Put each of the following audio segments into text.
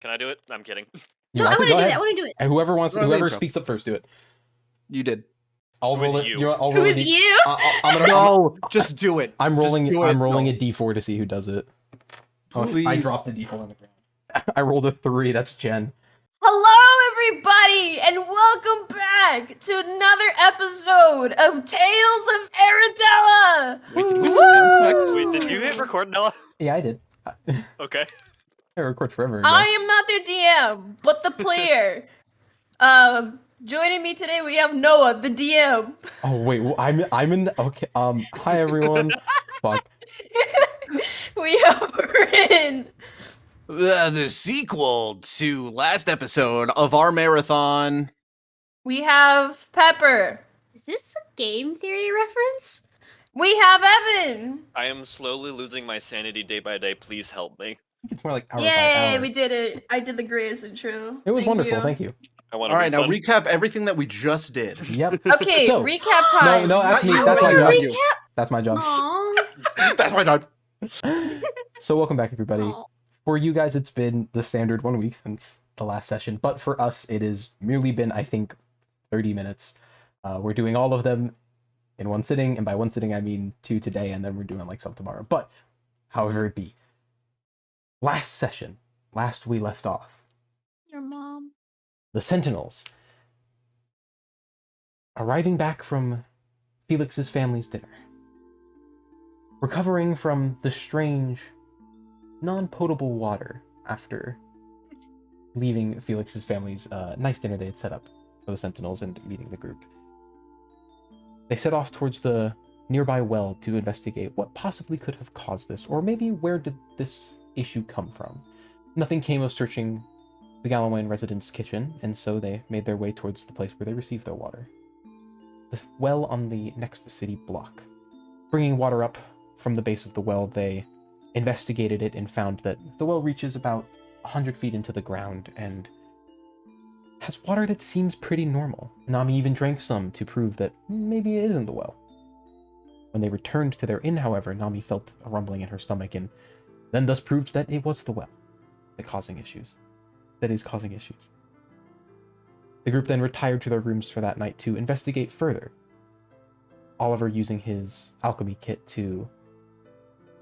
Can I do it? I'm kidding. No, I want to do it. I want to do it. And whoever intro. speaks up first, do it. You did. I'll Who's roll it. you? I'll Who roll is a D- you? I'm gonna. No, just do it. I'm rolling. Just do it. I'm rolling No. a D4 to see who does it. Oh, I Please. dropped the D4 on the ground. I rolled a 3. That's Jen. Hello, everybody, and welcome back to another episode of Tales of Aeradella. Wait, did we Woo! just sound effects? Wait, did you hit record, Noah? Yeah, I did. Okay. I record forever ago. I am not the DM, but the player. Joining me today we have Noah, the DM. Oh wait, well, I'm in the. Okay. Hi everyone. Fuck. We have Rin. The sequel to last episode of our marathon. We have Pepper. Is this a game theory reference? We have Evan. I am slowly losing my sanity day by day. Please help me. It's more like hour by Yay, hour. we did it. I did the greatest intro. It was Thank wonderful. you. Thank you. I want All to right, now refund. recap everything that we just did. Yep. Okay, So- recap time. No, that's me. you, That's my not job. you. That's my job. Aww. That's my job. So welcome back, everybody. Aw. For you guys, it's been the standard 1 week since the last session, but for us, it has merely been, I think, 30 minutes. We're doing all of them in one sitting, and by one sitting, I mean 2 today, and then we're doing like some tomorrow. But, however it be, last session, last we left off, Your mom. the sentinels, arriving back from Felix's family's dinner, recovering from the strange, non-potable water after leaving Felix's family's nice dinner they had set up for the sentinels and meeting the group. They set off towards the nearby well to investigate what possibly could have caused this, or maybe where did this issue come from. Nothing came of searching the Galwayne residents' kitchen, and so they made their way towards the place where they received their water. This well on the next city block. Bringing water up from the base of the well, they investigated it and found that the well reaches about 100 feet into the ground and has water that seems pretty normal. Nami even drank some to prove that maybe it isn't the well. When they returned to their inn, however, Nami felt a rumbling in her stomach and then thus proved that it was the well that is causing issues. The group then retired to their rooms for that night to investigate further. Oliver using his alchemy kit to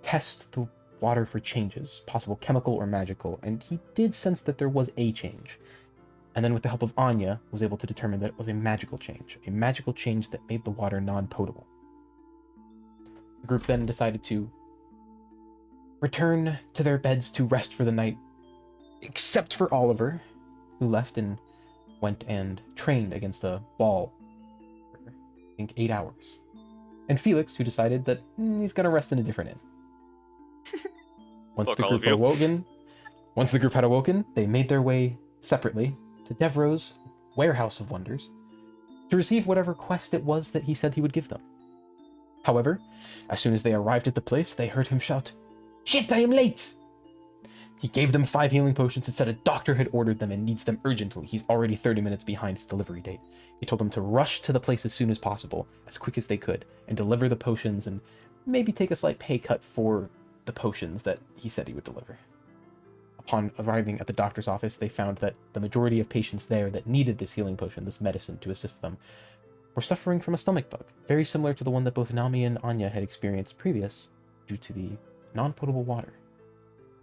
test the water for changes, possible chemical or magical, and he did sense that there was a change. And then with the help of Anya, was able to determine that it was a magical change that made the water non-potable. The group then decided to return to their beds to rest for the night, except for Oliver, who left and went and trained against a ball for, I think, 8 hours. And Felix, who decided that he's gonna rest in a different inn. Once Fuck the all group of you. had awoken, they made their way separately to Deveraux' Warehouse of Wonders to receive whatever quest it was that he said he would give them. However, as soon as they arrived at the place, they heard him shout, "Shit, I am late!" He gave them 5 healing potions and said a doctor had ordered them and needs them urgently. He's already 30 minutes behind his delivery date. He told them to rush to the place as soon as possible, as quick as they could, and deliver the potions and maybe take a slight pay cut for the potions that he said he would deliver. Upon arriving at the doctor's office, they found that the majority of patients there that needed this healing potion, this medicine to assist them, were suffering from a stomach bug, very similar to the one that both Nami and Anya had experienced previous due to the non-potable water.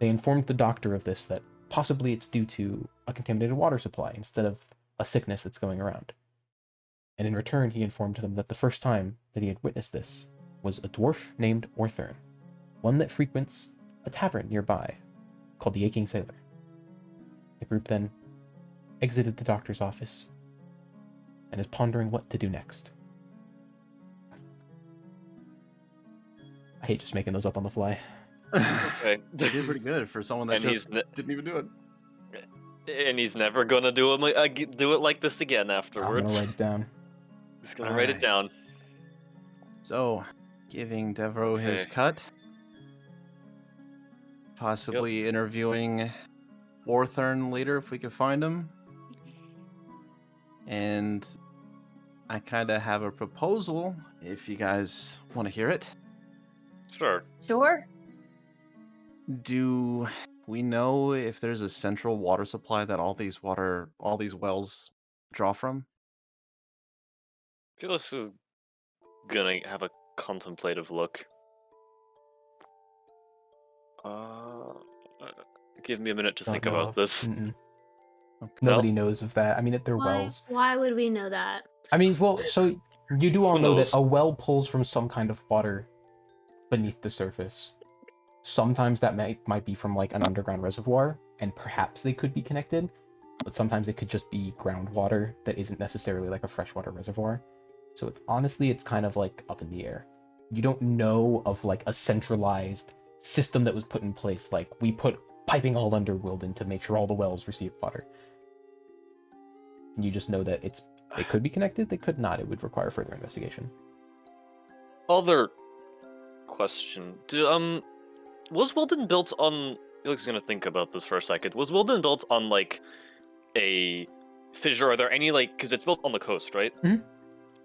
They informed the doctor of this, that possibly it's due to a contaminated water supply instead of a sickness that's going around. And in return, he informed them that the first time that he had witnessed this was a dwarf named Orthern, one that frequents a tavern nearby called the Aching Sailor. The group then exited the doctor's office and is pondering what to do next. I hate just making those up on the fly. Okay. They did pretty good for someone that And just didn't even do it. And he's never gonna do it like this again I'm afterwards. gonna write it down. He's gonna write it Alright. down. So, giving Deveraux his Okay. cut. Possibly interviewing Orthern later if we can find him. And I kind of have a proposal if you guys want to hear it. Sure. Sure. Do we know if there's a central water supply that all these wells draw from? I feel like we're gonna have a contemplative look. Uh, give me a minute to Don't think know about of- this. Mm-mm. Okay. Nobody knows of that. I mean, they're Why? wells. Why would we know that? I mean, well, so you do all Who know knows? that a well pulls from some kind of water beneath the surface. Sometimes that might be from like an underground reservoir, and perhaps they could be connected, but sometimes it could just be groundwater that isn't necessarily like a freshwater reservoir. So it's kind of like up in the air. You don't know of like a centralized system that was put in place, like we put piping all under Wilden to make sure all the wells receive water. You just know that it could be connected, they could not. It would require further investigation. Other question: was Wilden built on? Felix is gonna think about this for a second. Was Wilden built on like a fissure? Are there any like? Because it's built on the coast, right? Mhm.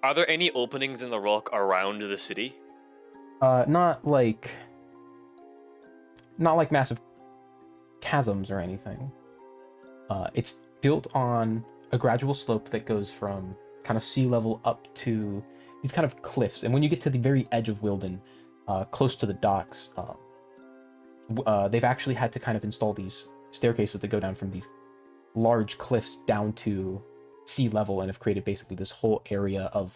Are there any openings in the rock around the city? Not like massive chasms or anything. It's built on a gradual slope that goes from kind of sea level up to these kind of cliffs. And when you get to the very edge of Wilden, close to the docks, they've actually had to kind of install these staircases that go down from these large cliffs down to sea level, and have created basically this whole area of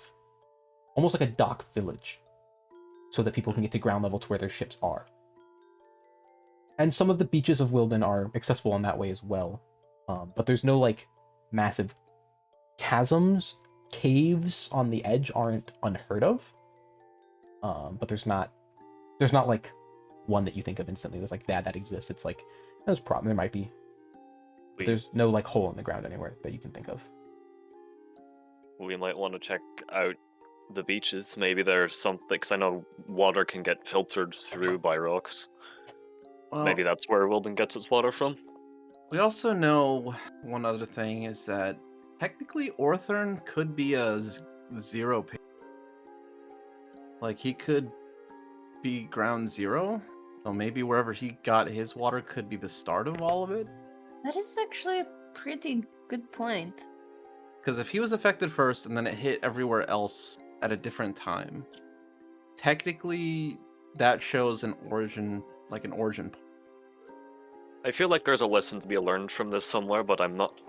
almost like a dock village, so that people can get to ground level to where their ships are. And some of the beaches of Wilden are accessible in that way as well. But there's no like massive chasms. Caves on the edge aren't unheard of. But there's not like one that you think of instantly that's like that exists. It's like there might be. But there's no like hole in the ground anywhere that you can think of. We might want to check out the beaches. Maybe there's something, because I know water can get filtered through by rocks. Well, Maybe that's where Wilden gets its water from. we also know one other thing is that technically Orthern could be a zero pit. Like he could be ground zero. So maybe wherever he got his water could be the start of all of it. That is actually a pretty good point. Because if he was affected first and then it hit everywhere else at a different time, technically that shows an origin point. I feel like there's a lesson to be learned from this somewhere, but I'm not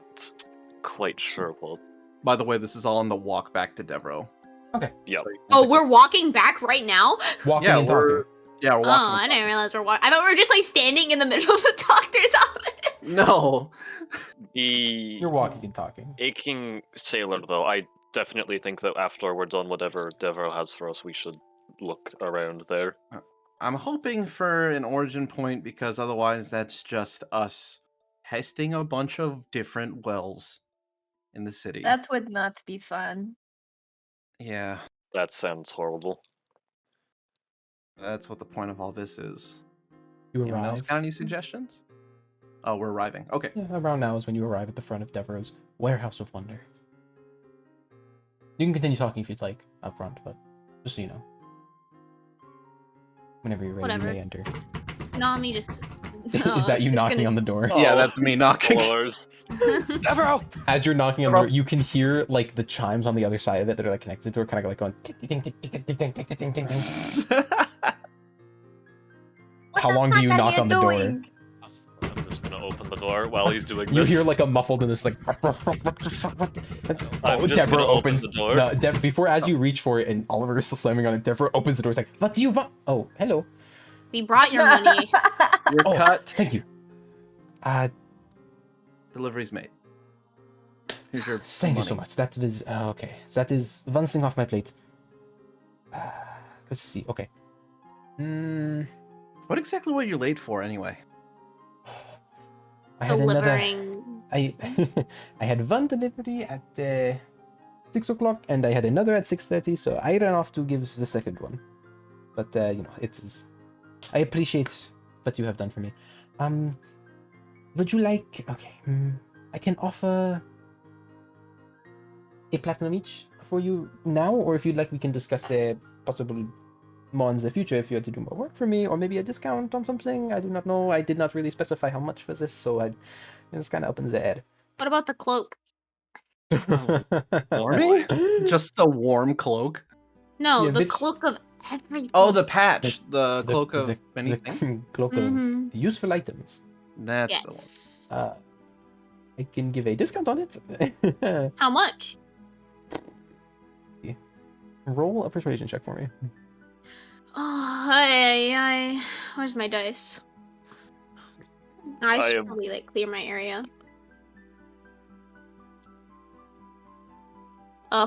quite sure what. By the way, this is all on the walk back to Deveraux. Okay. Yeah. Oh, we're walking back right now? Walking Yeah, and we're talking. yeah, we're Oh, walking. I didn't realize we're walking. I thought we were just like standing in the middle of the doctor's office. No. The You're walking and talking. aching sailor, though, I definitely think that after we're done whatever Deveraux has for us, we should look around there. I'm hoping for an origin point because otherwise that's just us testing a bunch of different wells in the city. That would not be fun. Yeah, That sounds horrible. that's what the point of all this is. You Anyone else arrive. got any suggestions? Oh, we're arriving. Okay. Yeah, around now is when you arrive at the front of Deveraux's Warehouse of Wonder. You can continue talking if you'd like up front, but just so you know. Whenever you're ready, Whatever. you may enter. Nami just. Is that you knocking on the door? Oh. Yeah, that's me knocking. Floors. Deveraux! As you're knocking on the door, you can hear like the chimes on the other side of it that are like connected to the door, kind of like going tick, tick, tick, tick, tick, tick, tick, tick, tick, tick, tick. How long do you knock on the door? I'm just gonna open the door while he's doing You this. hear like a muffled in this like. I'm Oh, just Deborah gonna opens open the door. No, before as you reach for it and Oliver is still slamming on it, Deborah opens the door. It's like, what do you want? Oh, hello. We brought your money. Your Oh, cut. thank you. Delivery's made. Here's your Thank you so money. much. That is okay. That is one thing off my plate. Let's see. Okay. What exactly were you late for anyway? I had another. Delivering. I I had one delivery at 6 o'clock, and I had another at 6:30. So I ran off to give the second one. But you know, it is. I appreciate what you have done for me. Would you like? Okay. I can offer a platinum each for you now, or if you'd like, we can discuss a possible more in the future if you had to do more work for me, or maybe a discount on something. I do not know. I did not really specify how much for this, so it's kind of up in the air. What about the cloak? Warming? Just the warm cloak? No, Yeah, the bitch. cloak of everything. Oh, the patch. The cloak of many the things? cloak Mhm. of useful items. That's the one. Yes. I can give a discount on it. How much? Roll a persuasion check for me. Oh, where's my dice? I I should am- probably like clear my area.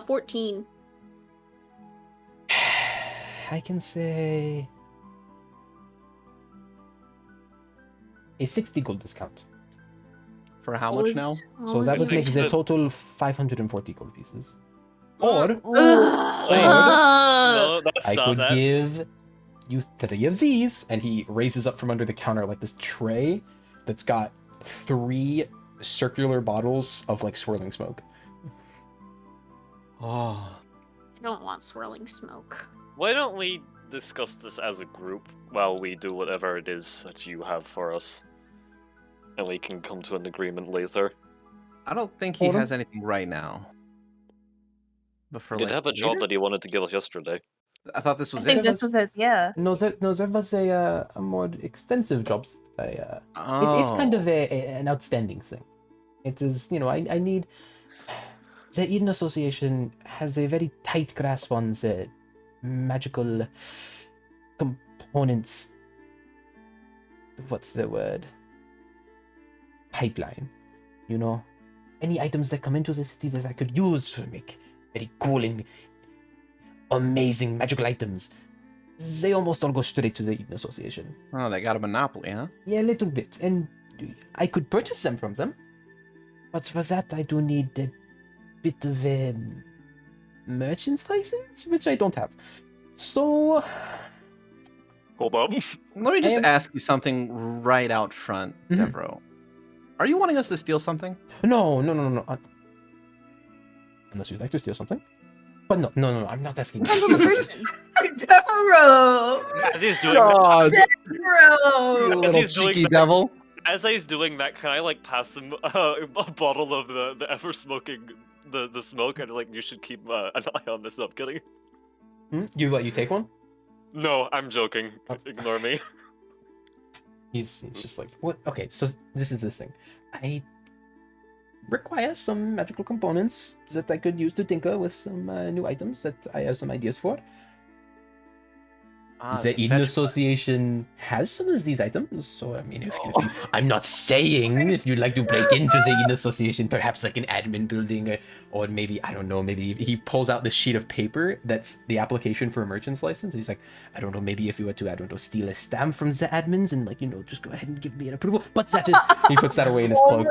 14. I can say a 60 gold discount. For how much now? So that would he make the thinking? total 540 gold pieces. Or Wait. Uh, No, that's I not could that. give you 3 of these, and he raises up from under the counter like this tray that's got 3 circular bottles of like swirling smoke. Oh. I don't want swirling smoke. Why don't we discuss this as a group while we do whatever it is that you have for us? And we can come to an agreement later. I don't think he Hold on. has anything right now. But for He did like have a job later? that he wanted to give us yesterday. I thought this I was think it. this was it. Yeah. No, there was a more extensive jobs. It's kind Oh. of an outstanding thing. It is, I need. The Eden Association has a very tight grasp on the magical components. What's the word? Pipeline. Any items that come into the city that I could use to make very cool and amazing magical items. They almost all go straight to the Eden Association. Oh, they got a monopoly, huh? Yeah, a little bit. And I could purchase them from them. But for that, I do need a bit of a merchant's license, which I don't have. So, Hold up. Let me just am- ask you something right out front, Mhm. Deveraux. Are you wanting us to steal something? no. Unless you'd like to steal something. But no, I'm not asking. Depends on the person. Deveraux! As he's doing God, Deveraux! you As little he's doing cheeky that- devil. As he's doing that, can I like pass him a bottle of the ever smoking the smoke and like you should keep an eye on this? No, I'm kidding. You let you take one? No, I'm joking. Oh. Ignore me. He's just like, what? Okay, so this is the thing. I require some magical components that I could use to tinker with some new items that I have some ideas for. The Eden Association has some of these items, so I mean, I'm not saying if you'd like to break into the Eden Association, perhaps like an admin building, or maybe, I don't know, maybe he pulls out this sheet of paper that's the application for a merchant's license, and he's like, I don't know, maybe if you were to, I don't know, steal a stamp from the admins and like, just go ahead and give me an approval, but that is, he puts that away in his cloak.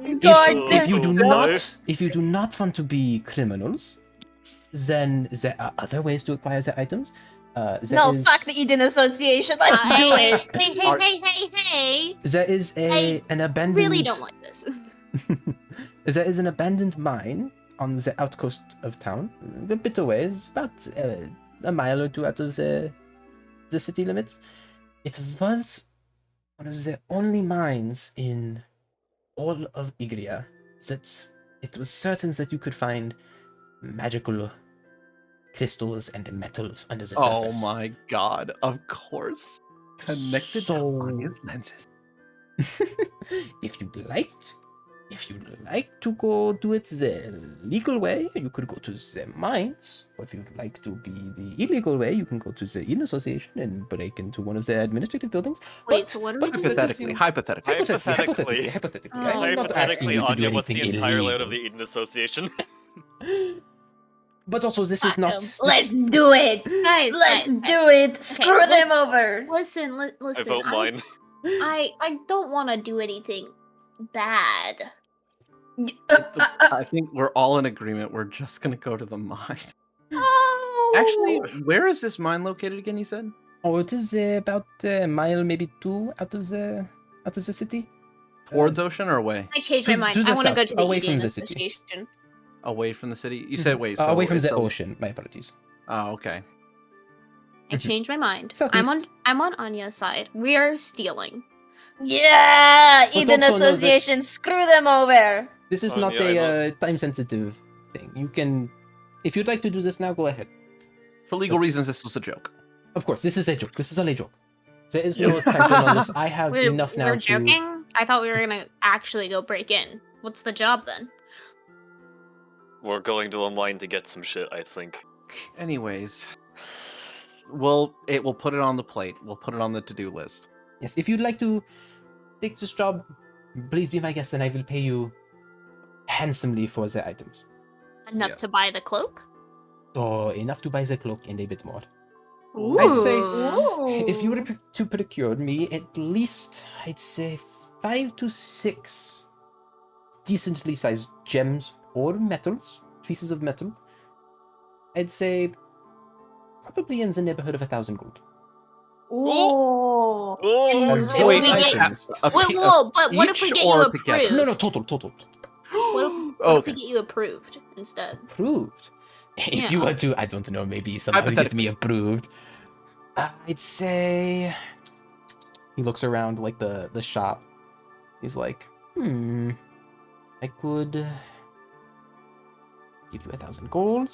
If you do not want to be criminals, then there are other ways to acquire the items. No, fuck the Eden Association. Let's do Hey, it. hey. There is an abandoned. Really don't like this. There is an abandoned mine on the outpost of town, a bit away, it's about a mile or two out of the city limits. It was one of the only mines in all of Igria that it was certain that you could find magical crystals and metals under the Oh surface. my god, of course. Connected to Anya's lenses. If you'd like to go do it the legal way, you could go to the mines. Or if you'd like to be the illegal way, you can go to the Eden Association and break into one of the administrative buildings. Wait, so what are we doing? Hypothetically. Hypothetically. Oh. I'm not asking Hypothetically, you to do Anya, what's the anything entire layout of illegal. the Eden Association? But also, this is not. Let's do it. Guys, Let's guys, do it. Screw them over. Listen, I listen. vote mine. I don't want to do anything bad. I think we're all in agreement. We're just gonna go to the mine. Oh. Actually, where is this mine located again? You said. Oh, it is about a mile, maybe 2 out of the city. Towards ocean or away? I changed my to mind. the I want to go south, to the away from Eden the city. Association. Away from the city. You said wait. So away from it's the ocean. My apologies. Oh, okay. I changed my mind. Southeast. I'm on Anya's side. We are stealing. Yeah, But Eden also know that- Association, screw them over. This is Oh, not yeah, I a time-sensitive thing. You can, if you'd like to do this now, go ahead. For legal reasons, this was a joke. Of course, this is a joke. This is all a joke. There is no time to on this. I have enough now We're to. joking? I thought we were gonna actually go break in. What's the job then? We're going to a mine to get some shit, I think. Anyways, we'll put it on the plate. We'll put it on the to-do list. Yes, if you'd like to take this job, please be my guest, and I will pay you handsomely for the items. Enough Yeah. to buy the cloak? Oh, enough to buy the cloak and a bit more. Ooh. I'd say if you were to procure me at least, I'd say 5 to 6 decently sized gems or metals, pieces of metal. I'd say probably in the neighborhood of 1,000 gold. Ooh. Oh, As Wait, wait, we get- items. Whoa, but what if we each get you or approved? together? No, total. What if we Okay. get you approved instead? Approved. If you Yeah. were to, I don't know, maybe somehow get me approved. I'd say. He looks around like the shop. He's like, I could give you 1,000 gold.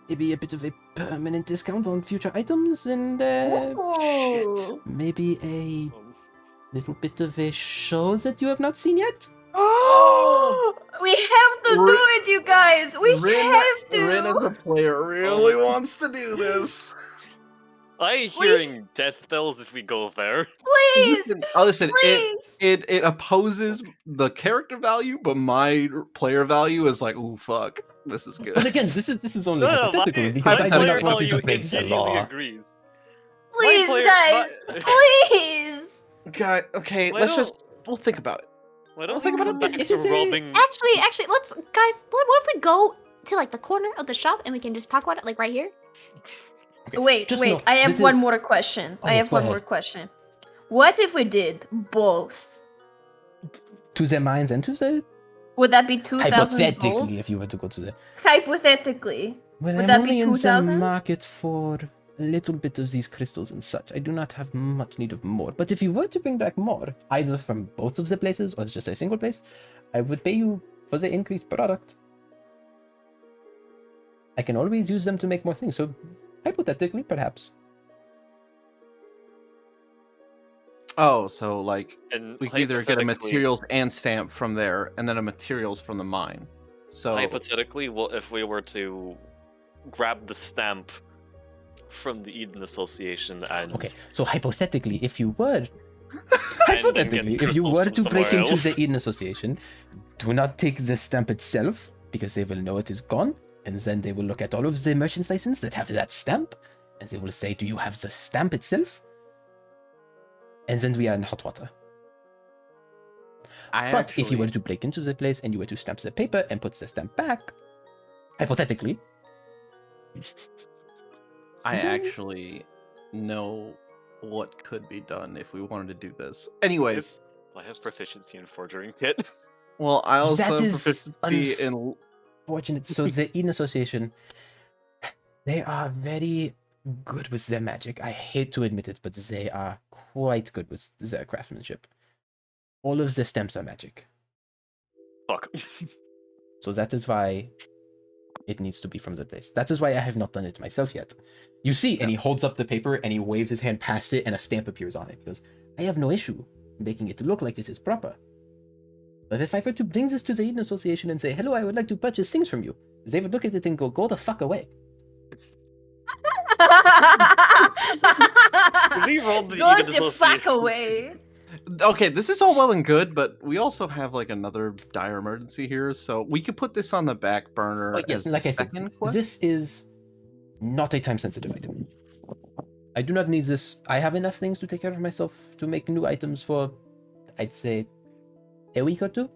Maybe a bit of a permanent discount on future items, and Ooh. maybe a little bit of a show that you have not seen yet. We have to do it, you guys. We have to. Rin as a player really wants to do this. I hearing death bells if we go there. Please, Listen, please. it opposes the character value, but my player value is like, ooh, fuck, this is But good. again, this is only No, no, hypothetical my because I do player not want you value to break the immediately law. agrees. Please, player- guys. Please. God, okay, Why let's don't- we'll think about it. Why don't think we about come it. back It's to just a- robbing? Actually, let's guys. What if we go to like the corner of the shop and we can just talk about it like right here? Okay, Wait, just wait. know I have this one is- more question. Oh, I yes, have go one more ahead. question. What if we did both? To the mines and to the Would that be 2,000 hypothetically, gold? if you were to go to the. Hypothetically. Well, Would I'm that be only in the 2,000? market for a little bit of these crystals and such. I do not have much need of more. But if you were to bring back more, either from both of the places or just a single place, I would pay you for the increased product. I can always use them to make more things. So, hypothetically, perhaps. Oh, so like And we can either get a hypothetically- materials and stamp from there, and then a materials from the mine. So Hypothetically, well, if we were to grab the stamp from the Eden Association and Okay, so hypothetically, if you were and then hypothetically, get if you crystals were from to break somewhere into else. the Eden Association, do not take the stamp itself, because they will know it is gone, and then they will look at all of the merchant's license that have that stamp, and they will say, do you have the stamp itself? And then we are in hot water. But if you were to break into the place and you were to stamp the paper and put the stamp back, hypothetically, I actually know what could be done if we wanted to do this. Anyways, I have proficiency in forging kit. well, I also That have is proficiency in. fortunate. So the Eden Association, they are very good with their magic. I hate to admit it, but they are quite good with their craftsmanship. All of the stamps are magic. Fuck. So that is why it needs to be from the place. That is why I have not done it myself yet. You see, and he holds up the paper and he waves his hand past it and a stamp appears on it. He goes, I have no issue making it look like this is proper. But if I were to bring this to the Eden Association and say, hello, I would like to purchase things from you, they would look at it and go the fuck away. We rolled the Go Eden the fuck Association. away. Okay, this is all well and good, but we also have like another dire emergency here, so we could put this on the back burner But yes, as like the I said, second quest. this is not a time-sensitive item. I do not need this. I have enough things to take care of myself to make new items for, I'd say, a week or two.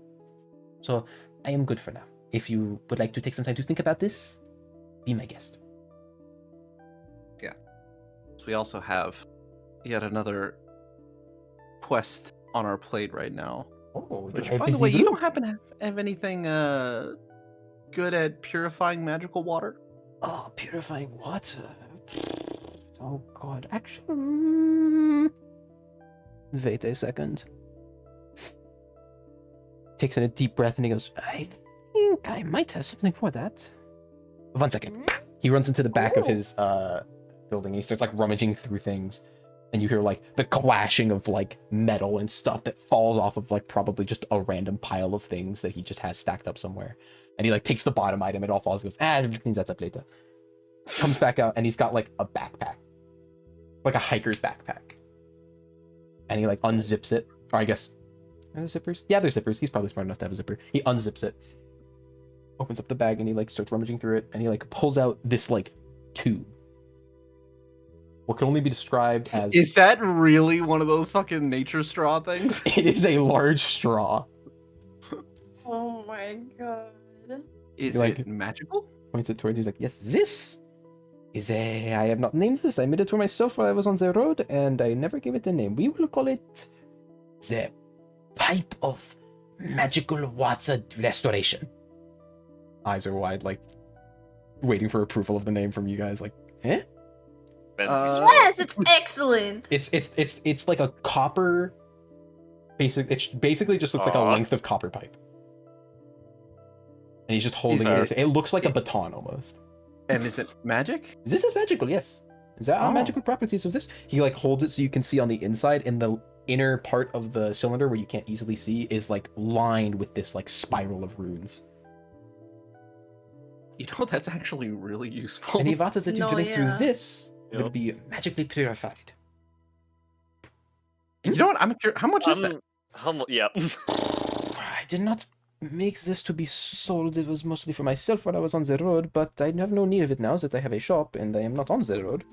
So I am good for now. If you would like to take some time to think about this, be my guest. We also have yet another quest on our plate right now. Oh, Which, you're a by the busy way, you group. don't happen to have anything good at purifying magical water? Oh, purifying water. Oh god, actually... Wait a second. Takes in a deep breath and he goes, I think I might have something for that. 1 second. He runs into the back of his building and he starts like rummaging through things. And you hear like the clashing of like metal and stuff that falls off of like probably just a random pile of things that he just has stacked up somewhere. And he like takes the bottom item, it all falls, and goes, cleans that up later. Comes back out and he's got like a backpack. Like a hiker's backpack. And he like unzips it. Or I guess, are there zippers? Yeah, there's zippers. He's probably smart enough to have a zipper. He unzips it. Opens up the bag and he like starts rummaging through it. And he like pulls out this like tube. What can only be described as... Is that really one of those fucking nature straw things? It is a large straw. Oh my god. Is Like- it magical? Points it towards you. He's like, yes, this is a... I have not named this. I made it for myself while I was on the road, and I never gave it a name. We will call it the Pipe of Magical Water Restoration. Eyes are wide, like, waiting for approval of the name from you guys. Like, eh? Yes, it's excellent. It's like a copper... It basically just looks like a length of copper pipe. And he's just holding it. It looks like a baton almost. And is it magic? This is magical, yes. Is that our magical properties of this? He like holds it so you can see on the inside, and the inner part of the cylinder where you can't easily see is like lined with this like spiral of runes. You know, that's actually really useful. Any water that you No, drink through yeah. this will Yep. be magically purified. You know what? I'm curious. How much is that? Yeah. I did not make this to be sold. It was mostly for myself while I was on the road, but I have no need of it now that I have a shop and I am not on the road.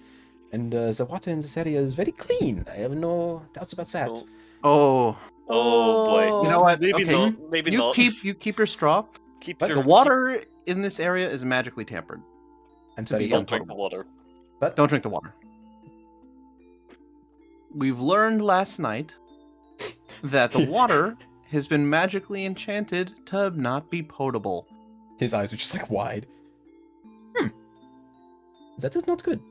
And the water in this area is very clean. I have no doubts about that. Oh. Oh, Oh boy. you know what? Maybe Okay. not. Maybe you not. keep your straw. Keep But your the water in this area is magically tampered. I'm To sorry. be Don't drink the water. But Don't drink the water. We've learned last night that the water has been magically enchanted to not be potable. his eyes are just like wide. That is not good.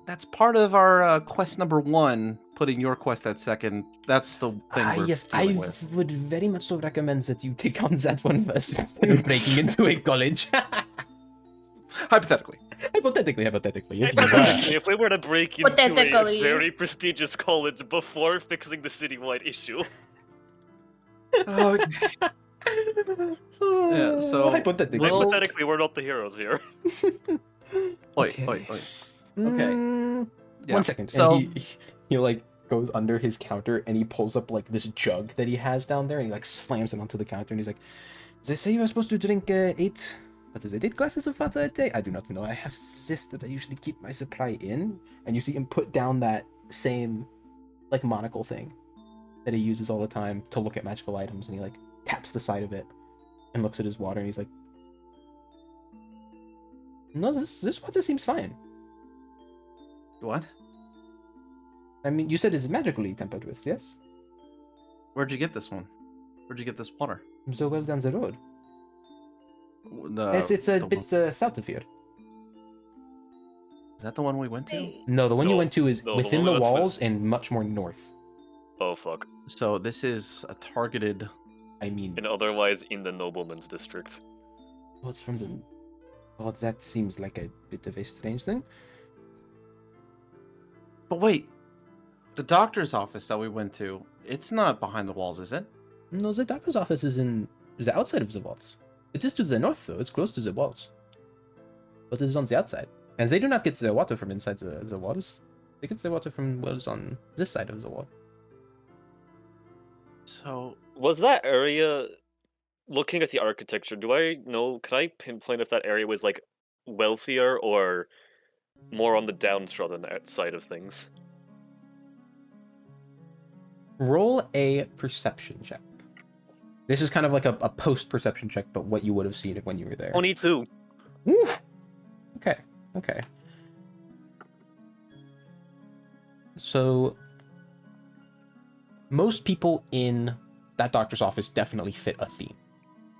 That's part of our quest number 1, putting your quest at second. That's the thing we're Yes, I dealing with. would very much so recommend that you take on that one first instead of breaking into a college. Hypothetically. Hypothetically. If we were to break into a Hypothetically. very prestigious college before fixing the citywide issue, Oh, Yeah, so hypothetically. Well- hypothetically, we're not the heroes here. oi. Mm, Yeah. 1 second. So- And he like goes under his counter and he pulls up like this jug that he has down there and he like slams it onto the counter and he's like, they say you're supposed to drink 8 glasses of water a day? I do not know. I have this that I usually keep my supply in. And you see him put down that same like monocle thing that he uses all the time to look at magical items, and he like taps the side of it and looks at his water and he's like, no, this water seems fine. What? I mean, you said it's magically tempered with, yes? Where'd you get this one? Where'd you get this water? So well down the road. The, It's a the bit south of here. Is that the one we went to? Hey, No, the one you No, went to is no, the within one the we went to was- walls and much more north. Oh fuck. So this is a targeted. I mean, And otherwise in the nobleman's district. oh, it's from the... Oh, that seems like a bit of a strange thing. But wait, the doctor's office that we went to, it's not behind the walls, is it? No, the doctor's office is in the outside of the walls. It is to the north, though. It's close to the walls. But it is on the outside. And they do not get the water from inside the walls. They get the water from wells on this side of the wall. So Was that area, looking at the architecture, do I know, can I pinpoint if that area was like wealthier or more on the downtrodden side of things? Roll a perception check. This is kind of like a post-perception check, but what you would have seen when you were there. 22. Ooh. Okay. So, most people in that doctor's office definitely fit a theme.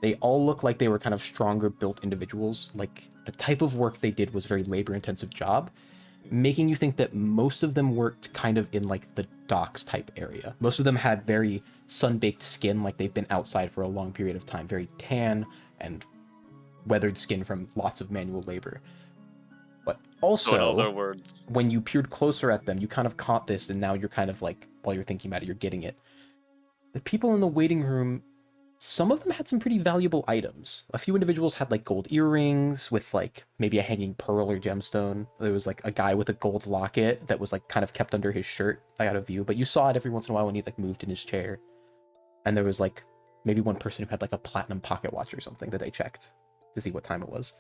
They all look like they were kind of stronger built individuals. Like, the type of work they did was a very labor-intensive job. making you think that most of them worked kind of in like the docks type area. Most of them had very sun-baked skin, like they've been outside for a long period of time, very tan and weathered skin from lots of manual labor. But also, So in other words, when you peered closer at them, you kind of caught this, and now you're kind of like, while you're thinking about it, you're getting it. The people in the waiting room, some of them had some pretty valuable items. A few individuals had like gold earrings with like maybe a hanging pearl or gemstone. There was like a guy with a gold locket that was like kind of kept under his shirt out of view, but you saw it every once in a while when he like moved in his chair. And there was like maybe one person who had like a platinum pocket watch or something that they checked to see what time it was.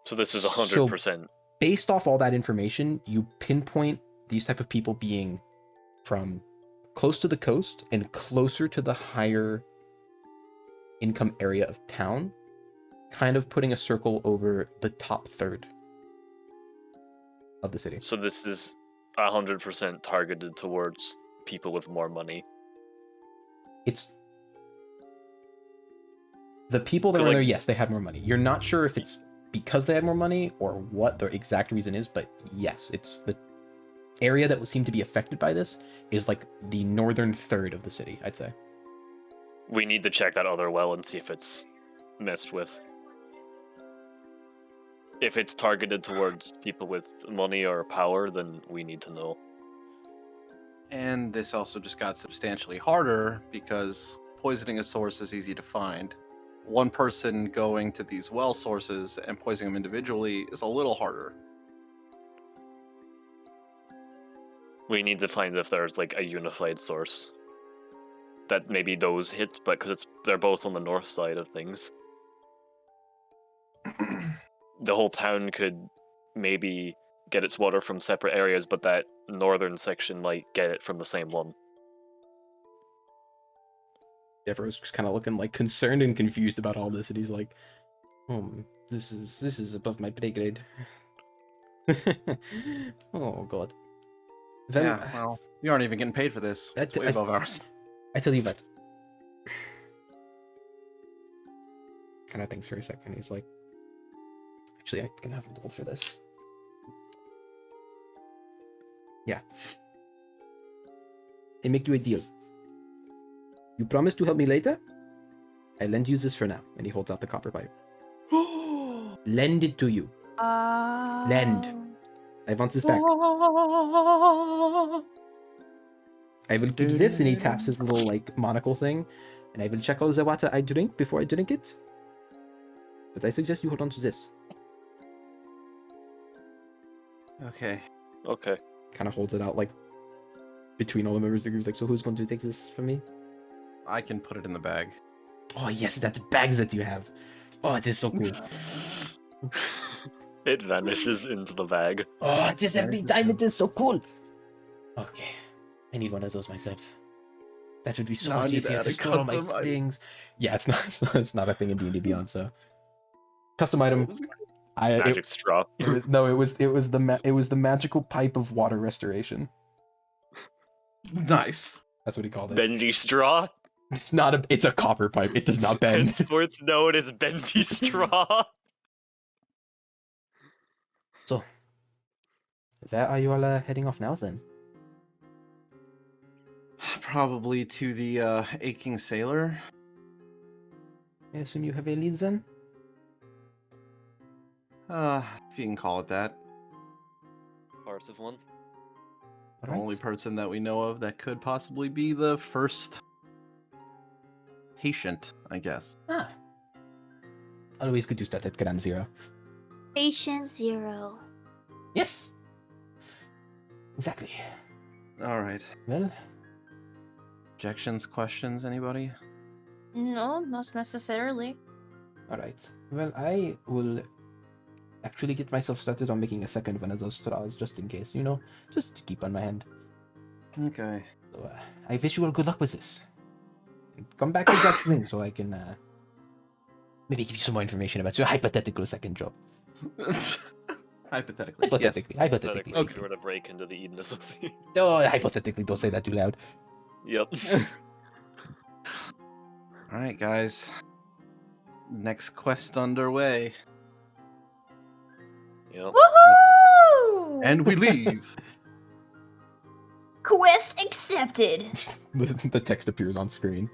so this is 100%. Based off all that information, you pinpoint these type of people being from close to the coast and closer to the higher income area of town, kind of putting a circle over the top third of the city. So this is 100% targeted towards people with more money. It's the people that 'Cause, were like- there, yes, they had more money. You're not sure if it's because they had more money or what the exact reason is, but yes, it's the area that would seem to be affected by this is like the northern third of the city, I'd say. We need to check that other well and see if it's messed with. If it's targeted towards people with money or power, then we need to know. And this also just got substantially harder because poisoning a source is easy to find. One person going to these well sources and poisoning them individually is a little harder. We need to find if there's like a unified source that maybe those hit, but because they're both on the north side of things. The whole town could maybe get its water from separate areas, but that northern section might get it from the same one. Deveraux just kind of looking like concerned and confused about all this, and he's like, this is above my pay grade." Oh god. Then, Yeah, well, you aren't even getting paid for this. It's way above ours. I tell you what. Kind of thinks for a second. He's like, actually, I can have him roll for this. Yeah. I make you a deal. You promise to help me later? I lend you this for now. And he holds out the copper pipe. Lend it to you. Lend. I want this back. I will keep this, and he taps his little like monocle thing, and I will check all the water I drink before I drink it. But I suggest you hold on to this. Okay. Okay. Kind of holds it out like between all the members of the group. He's like, so who's going to take this from me? I can put it in the bag. Oh yes, that's bags that you have. Oh, it is so cool. It vanishes into the bag. Oh, it is every time. It is so cool. Okay, I need one of those myself. That would be so No, I much need easier to to add a store all my custom item. things. Yeah, it's not a thing in D&D Beyond. So, custom item. Magic straw. It was the magical pipe of water restoration. Nice. That's what he called it. Bendy straw? It's a copper pipe. It does not bend. Henceforth known as bendy straw. So, where are you all heading off now then? Probably to the aching sailor. I assume you have a lead then? If you can call it that. Part of one. The only person that we know of that could possibly be the first patient, I guess. Ah. Always good to start at ground zero. Patient 0. Yes. Exactly. All right. Well, Objections, questions, anybody? No, not necessarily. all right. Well, I will actually get myself started on making a second one of those straws just in case, just to keep on my hand. Okay. So, I wish you all good luck with this. Come back with that thing so I can maybe give you some more information about your hypothetical second job. Hypothetically. Hypothetically. Hypothetically. If you were to break into the Eden Association. Oh, hypothetically, don't say that too loud. Yep. All right, guys. Next quest underway. Yep. Woohoo! And we leave. Quest accepted. The text appears on screen.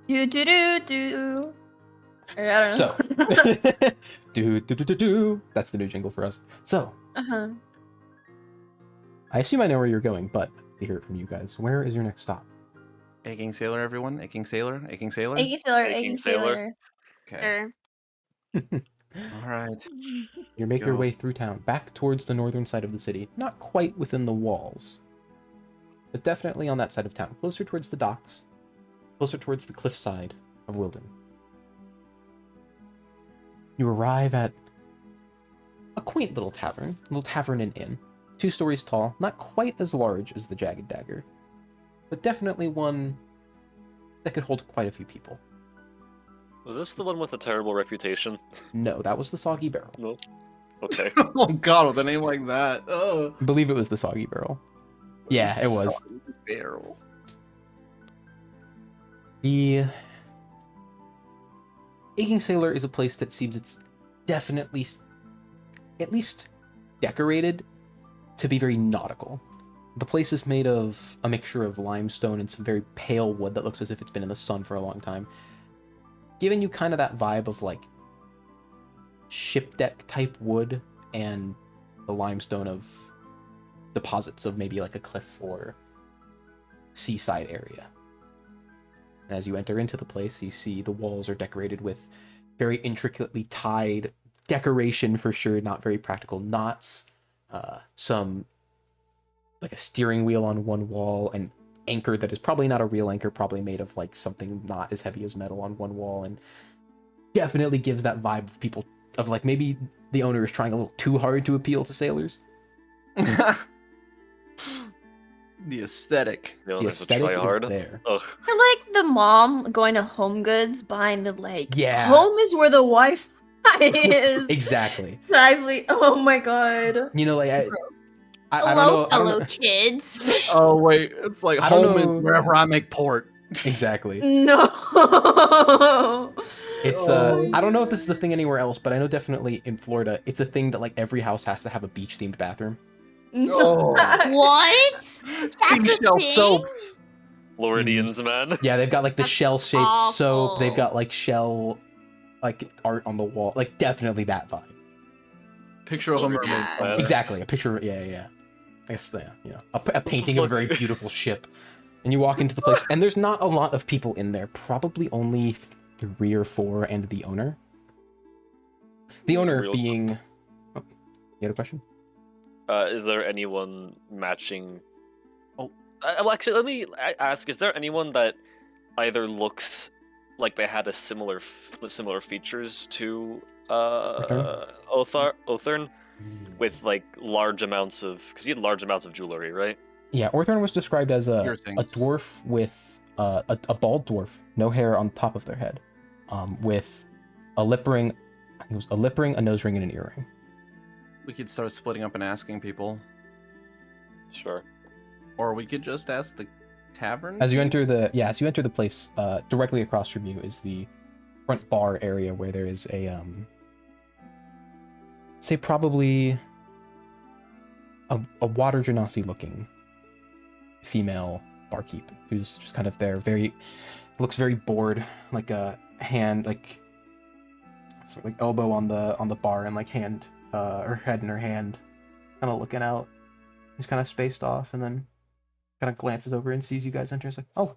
Do do do do. I don't know. So, do. That's the new jingle for us. So, uh-huh. I assume I know where you're going, but to hear it from you guys, where is your next stop? Aching sailor, everyone. Aching sailor. Aching sailor. Aching sailor, Aching aching sailor. sailor. Okay. Sure. All right. You make your Go. way through town, back towards the northern side of the city, not quite within the walls, but definitely on that side of town, closer towards the docks, closer towards the cliffside of Wilden. You arrive at a quaint little tavern and inn, 2 stories tall, not quite as large as the Jagged Dagger, but definitely one that could hold quite a few people. Was this the one with a terrible reputation? No, that was the Soggy Barrel. No. Okay. Oh God, with a name like that. Oh. I believe it was the Soggy Barrel. Yeah, it was. Barrel. The Aching Sailor is a place that seems it's definitely at least decorated to be very nautical. The place is made of a mixture of limestone and some very pale wood that looks as if it's been in the sun for a long time, giving you kind of that vibe of like ship deck type wood and the limestone of deposits of maybe like a cliff or seaside area. And as you enter into the place, you see the walls are decorated with very intricately tied decoration for sure, not very practical knots, some like a steering wheel on one wall, an anchor that is probably not a real anchor, probably made of like something not as heavy as metal on one wall, and definitely gives that vibe of people of like maybe the owner is trying a little too hard to appeal to sailors. The aesthetic. The The owners will aesthetic try hard. is there. Ugh. I like the mom going to Home Goods buying the like. Yeah. Home is where the Wi-Fi is. Exactly. Lively. Oh my god. You know, like I don't Hello, know. I don't fellow know. kids. Oh wait, it's like I don't home is know. wherever I make port. Exactly. No. It's Oh. I don't know if this is a thing anywhere else, but I know definitely in Florida, it's a thing that like every house has to have a beach themed bathroom. No. What? That's a Seashell thing? soaps. Floridians, man. Yeah, they've got like the That's shell shaped soap. They've awful. got like shell like art on the wall. Like definitely that vibe. Picture of a mermaid. Yeah. somewhere. Exactly. A picture. Yeah. I guess a painting of a very beautiful ship. And you walk into the place, and there's not a lot of people in there. Probably only 3 or 4, and the owner. The owner Real- being. Oh, you had a question? Is there anyone matching? Oh. Well, actually, let me ask: is there anyone that either looks like they had a similar features to Othern, with like large amounts of? Because he had large amounts of jewelry, right? Yeah, Orthorn was described as a Piercings. dwarf with a bald dwarf, no hair on top of their head, with a lip ring. I think it was a lip ring, a nose ring, and an earring. We could start splitting up and asking people, Sure. or we could just ask the tavern. As you enter the place, directly across from you is the front bar area where there is a say probably a water genasi looking female barkeep who's just kind of there, looks very bored, like a hand like sort of like elbow on the bar and like hand her head in her hand, kind of looking out. He's kind of spaced off and then kind of glances over and sees you guys enter. It's like, oh,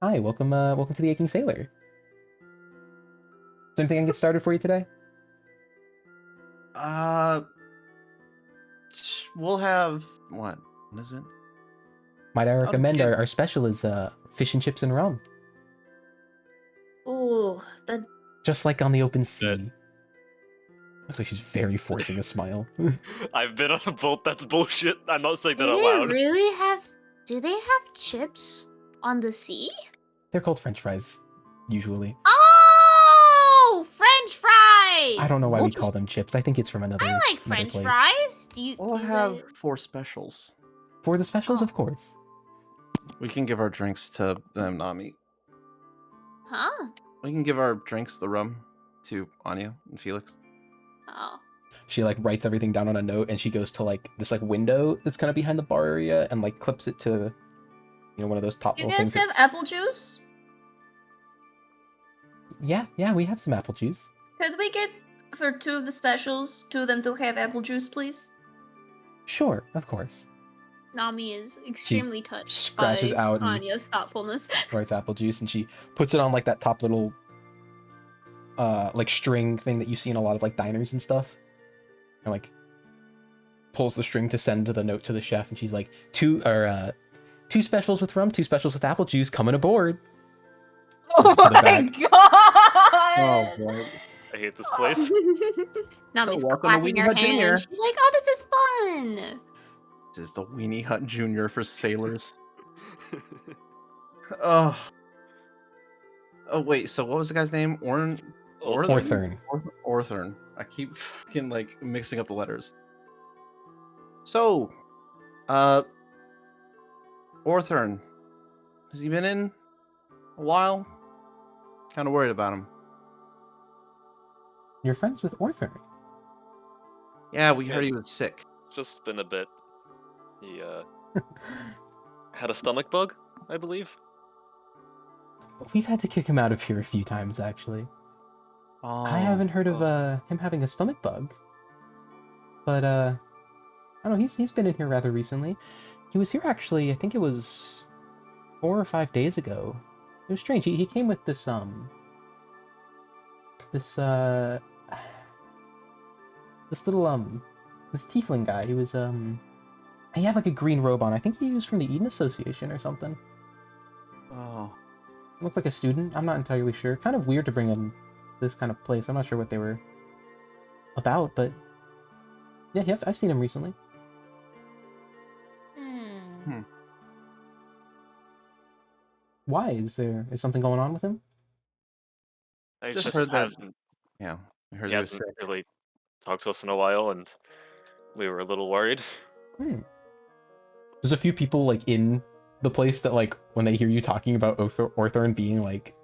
hi, welcome to the Aching Sailor. Is there anything I can get started for you today? We'll have what? What is it? Might I recommend get- our special is fish and chips and rum, Ooh, that just like on the open sea. Good. Looks like she's very forcing a smile. I've been on a boat. That's bullshit. I'm not saying that Do out they loud. really have? Do they have chips on the sea? They're called French fries, usually. Oh, French fries! I don't know why We'll we call just- them chips. I think it's from another. I like another French place. fries. Do you? We'll do have they- 4 specials. For the specials, of course. We can give our drinks to them, Nami. Huh? We can give our drinks, the rum, to Anya and Felix. Oh. she like writes everything down on a note, and she goes to like this like window that's kind of behind the bar area, and like clips it to, one of those top You little guys things. have apple juice? Yeah, we have some apple juice. Could we get for 2 of the specials, 2 of them to have apple juice, please? Sure, of course. Nami is extremely touched scratches by out and- Anya's thoughtfulness. Writes apple juice, and she puts it on like that top little like string thing that you see in a lot of like diners and stuff, and like pulls the string to send to the note to the chef, and she's like, two specials with rum, 2 specials with apple juice coming aboard. Oh To the my back. god! Oh boy. I hate this place. Nami's welcome to clapping Weenie her Hut Jr. hands. She's like, "Oh, this is fun." This is the Weenie Hut Jr. for sailors. Oh. Oh wait, so what was the guy's name? Orthern. Orthern. I keep fucking like mixing up the letters. So, Orthern. Has he been in a while? Kind of worried about him. You're friends with Orthern. Yeah, we Yeah. heard he was sick. Just been a bit. He had a stomach bug, I believe. We've had to kick him out of here a few times, actually. Oh, I haven't heard of him having a stomach bug, but I don't know. He's been in here rather recently. He was here actually. I think it was 4 or 5 days ago. It was strange. He came with this this tiefling guy. He was he had like a green robe on. I think he was from the Eden Association or something. Oh, Looked like a student. I'm not entirely sure. Kind of weird to bring him this kind of place. I'm not sure what they were about, but yeah, I've seen him recently. Why? Is something going on with him? I Just just heard that- hasn't, yeah. I heard he he was hasn't sick. really talked to us in a while, and we were a little worried. There's a few people like in the place that like when they hear you talking about Orthorn being like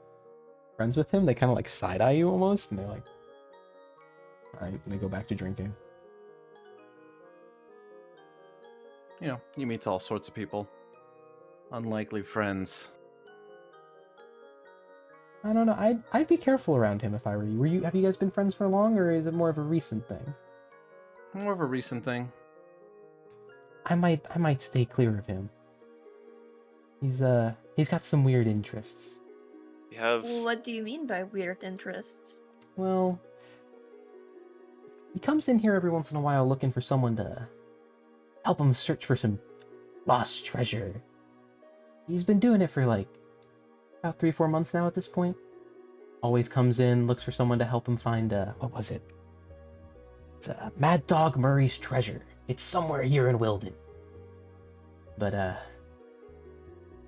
friends with him, they kind of like side eye you almost, and they're like, all right, and they go back to drinking. You know, he meets all sorts of people. Unlikely friends. I don't know. I'd be careful around him if I were you. Have you guys been friends for long, or is it more of a recent thing? More of a recent thing. I might stay clear of him. He's got some weird interests. We have. What do you mean by weird interests? Well, he comes in here every once in a while looking for someone to help him search for some lost treasure. He's been doing it for like about 3-4 months now at this point. Always comes in, looks for someone to help him find what was it? It's Mad Dog Murray's treasure. It's somewhere here in Wilden. But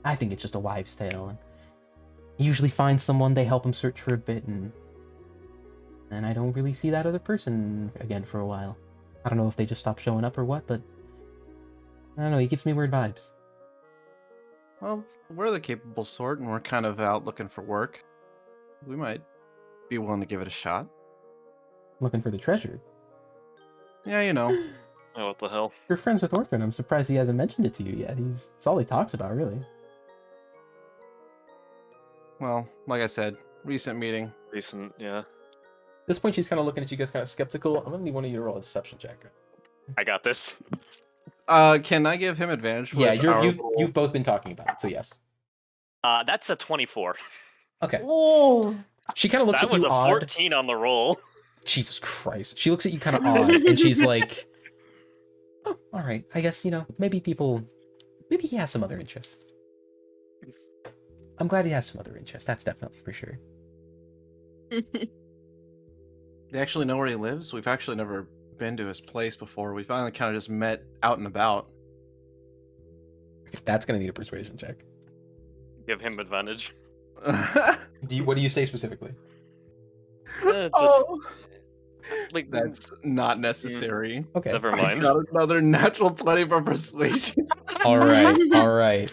I think it's just a wives' tale. And he usually finds someone, they help him search for a bit, and I don't really see that other person again for a while. I don't know if they just stopped showing up or what, but I don't know, he gives me weird vibes. Well, we're the capable sort, and we're kind of out looking for work. We might be willing to give it a shot. Looking for the treasure. Yeah, you know. Oh, what the hell? You're friends with Orthon. I'm surprised he hasn't mentioned it to you yet. It's all he talks about, really. Well, like I said, recent meeting. Recent, yeah. At this point, she's kind of looking at you guys kind of skeptical. I'm going to need one of you to roll a deception check. I got this. Can I give him advantage? Yeah, with our you've little- both been talking about it, so yes. That's a 24. Okay. Oh, She kind of looks That at was you a odd. 14 on the roll. Jesus Christ. She looks at you kind of odd, and she's like, oh, all right. I guess, maybe he has some other interests. I'm glad he has some other interests. That's definitely for sure. They actually know where he lives? We've actually never been to his place before. We finally kind of just met out and about. That's going to need a persuasion check. Give him advantage. What do you say specifically? Just like That's not necessary. Okay. never I mind. got another natural 20 for persuasion. All right. All right.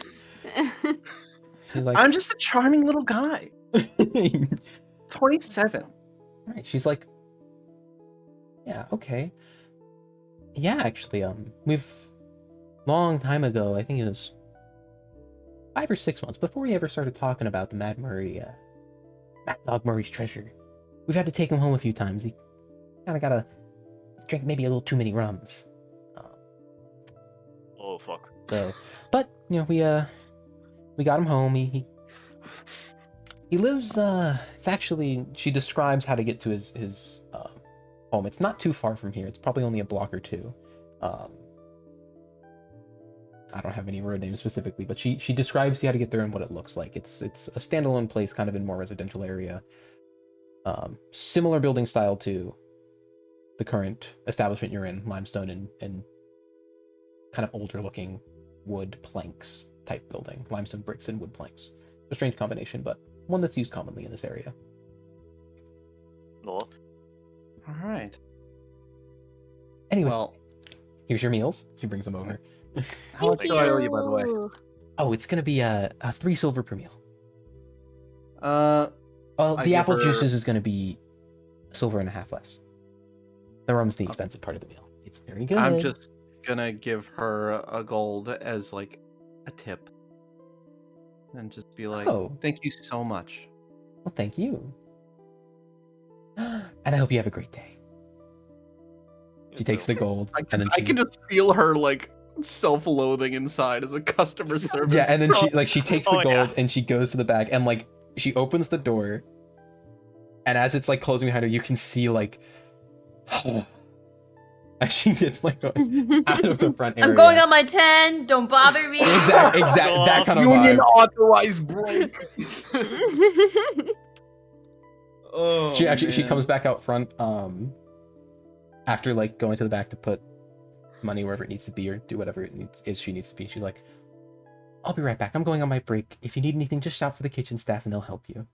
She's like, I'm just a charming little guy. 27. Right. She's like, yeah, okay. Yeah, actually, we've long time ago. I think it was 5 or 6 months before we ever started talking about the Mad Dog Murray's treasure. We've had to take him home a few times. He kind of got to drink maybe a little too many rums. Oh fuck. So, but you know, we got him home. He lives. It's actually, she describes how to get to his home. It's not too far from here. It's probably only a block or two. I don't have any road names specifically, but she describes how to get there and what it looks like. It's a standalone place, kind of in more residential area. Similar building style to the current establishment you're in, limestone and kind of older looking wood planks type building, limestone bricks and wood planks. A strange combination, but one that's used commonly in this area. No. All right. Anyway, Well, here's your meals. She brings them over. how much do I owe you, by the way? Oh, it's gonna be a 3 silver per meal. I The give apple her- juices is gonna be $1.50 less. The rum's the expensive part of the meal. It's very good. I'm just gonna give her a gold as like a tip, and just be like, Oh. "Thank you so much." Well, thank you. And I hope you have a great day. She takes the gold, and then I can just feel her like self-loathing inside as a customer service. yeah, and then girl. she takes the Oh, gold yeah. and she goes to the back and like she opens the door, and as it's like closing behind her, you can see like as she gets like out of the front area. I'm going on my 10. Don't bother me. Exact that kind of Union vibe. authorized break. Oh, She man. comes back out front after like going to the back to put money wherever it needs to be or do whatever it needs to be. She's like, I'll be right back. I'm going on my break. If you need anything, just shout for the kitchen staff and they'll help you.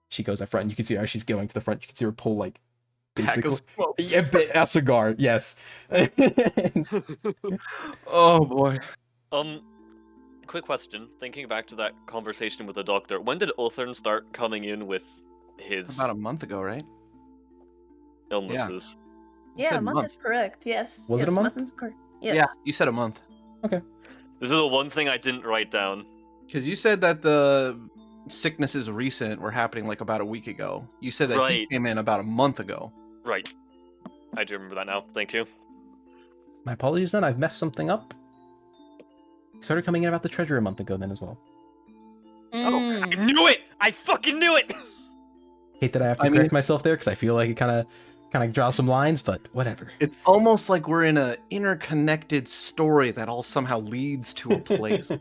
She goes up front and you can see her as she's going to the front. You can see her pull like Pack of smokes. a cigar. Yes. Oh boy. Quick question. Thinking back to that conversation with the doctor, when did Othern start coming in with his About a month ago, right? illnesses? You Yeah, said a month is correct. Yes. Was it a Yes, month? is correct. Yes. Yeah, you said a month. This is the one thing I didn't write down. Because you said that the sicknesses recent were happening like about a week ago. You said that he Right. came in about a month ago. Right. I do remember that now. Thank you. My apologies then. I've messed something up. Started coming in about the treasure a month ago then as well. Mm. I knew it! I fucking knew it! Hate that I have to I mean- correct myself there because I feel like it kind of draws some lines, but whatever. It's almost like we're in an interconnected story that all somehow leads to a place.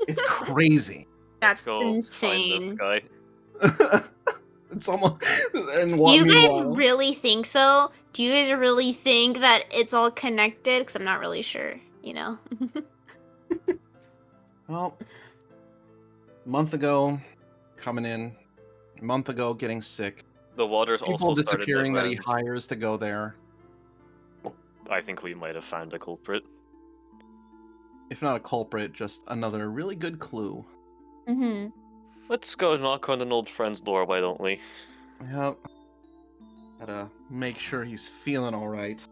It's crazy. Let's That's go find this insane. guy. It's almost. And Do you guys meanwhile- really think so? Do you guys really think that it's all connected? Because I'm not really sure, you know? Well, a month ago, coming in. A month ago, getting sick. The water's People also started disappearing the that he rounds. hires to go there. I think we might have found a culprit. If not a culprit, just another really good clue. Mm-hmm. Let's go knock on an old friend's door, why don't we? Yep. Gotta make sure he's feeling alright.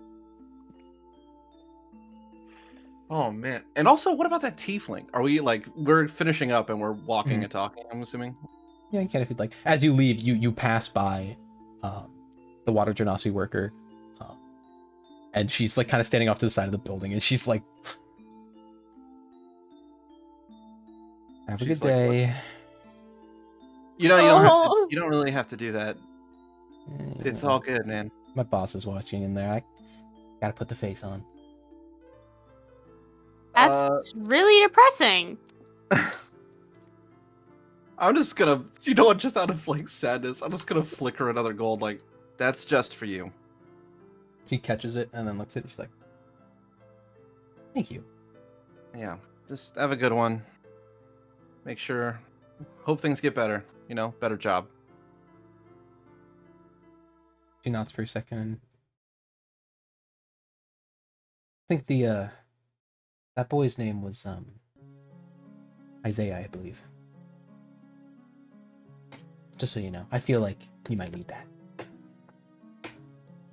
Oh man. And also, what about that tiefling? Are we like, we're finishing up and we're walking and talking, I'm assuming? Yeah, you can if you'd like. As you leave, you pass by the water genasi worker, and she's like kind of standing off to the side of the building, and she's like, "Have a She's good like, what? day." You know, you don't have to, Oh. you don't really have to do that. It's all good, man. My boss is watching in there. I gotta put the face on. That's really depressing. I'm just gonna, you know what, just out of like sadness, I'm just gonna flicker another gold, like, that's just for you. She catches it and then looks at it. She's like, "Thank you." Yeah, just have a good one. Make sure, hope things get better, you know, better job. She nods for a second. And I think that boy's name was Isaiah, I believe. Just so you know, I feel like you might need that.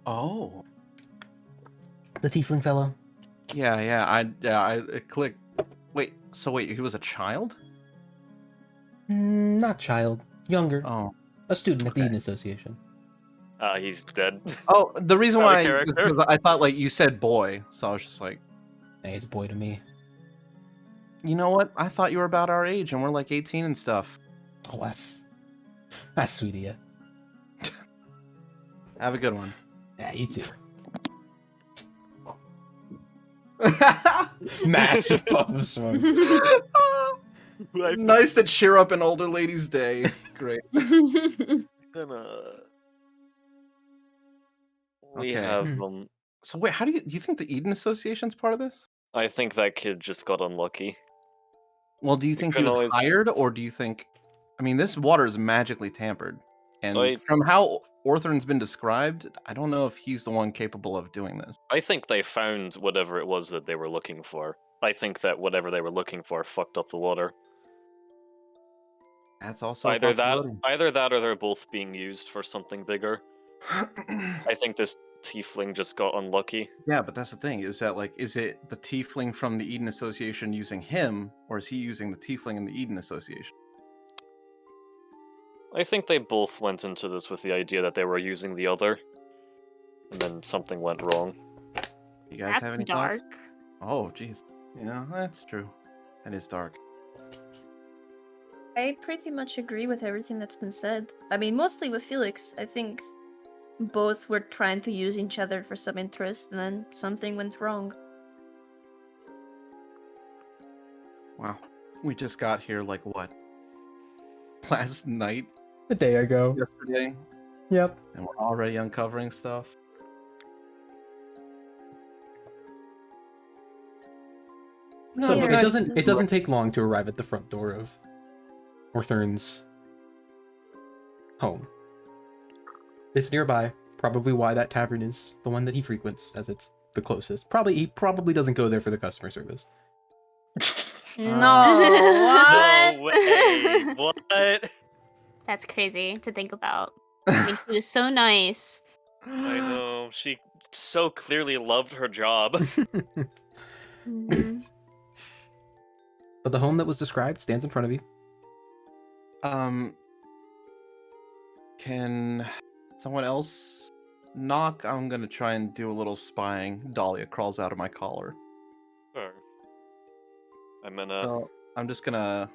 Oh. The tiefling fellow, It clicked. Wait, he was a child? Not child, younger, Oh. a student at the Okay. Eden Association. He's dead. Oh, the reason Not a why is character. because I thought like you said boy, so I was just like, Hey, he's a boy to me. you know what? I thought you were about our age and we're like 18 and stuff. Oh, that's sweet of you. Have a good one. Yeah, you too. Massive puff of smoke. Nice to cheer up an older lady's day. Great. We Okay. have So wait, how do you think the Eden Association's part of this? I think that kid just got unlucky. Well, do you think he can was always- hired, or do you think? I mean, this water is magically tampered, and I- from how Orthern's been described, I don't know if he's the one capable of doing this. I think they found whatever it was that they were looking for. I think that whatever they were looking for fucked up the water. That's also a Either possibility. that or they're both being used for something bigger. I think this tiefling just got unlucky. Yeah, but that's the thing. Is that like, is it the tiefling from the Eden Association using him, or is he using the tiefling in the Eden Association? I think they both went into this with the idea that they were using the other, and then something went wrong. You guys have That's any dark. thoughts? Oh, jeez. Yeah, that's true. That is dark. I pretty much agree with everything that's been said. I mean, mostly with Felix. I think both were trying to use each other for some interest, and then something went wrong. Wow. We just got here like what? Last night? A day ago. Yesterday? Yep. And we're already uncovering stuff. So Yeah, it right. doesn't take long to arrive at the front door of Orthern's home. It's nearby, probably why that tavern is the one that he frequents, as it's the closest. He probably doesn't go there for the customer service. No, what? No way! What? That's crazy to think about. I mean, she was so nice. I know. She so clearly loved her job. Mhm. But the home that was described stands in front of you. Can someone else knock? I'm gonna try and do a little spying. Dahlia crawls out of my collar. Sure. I'm gonna. So I'm just gonna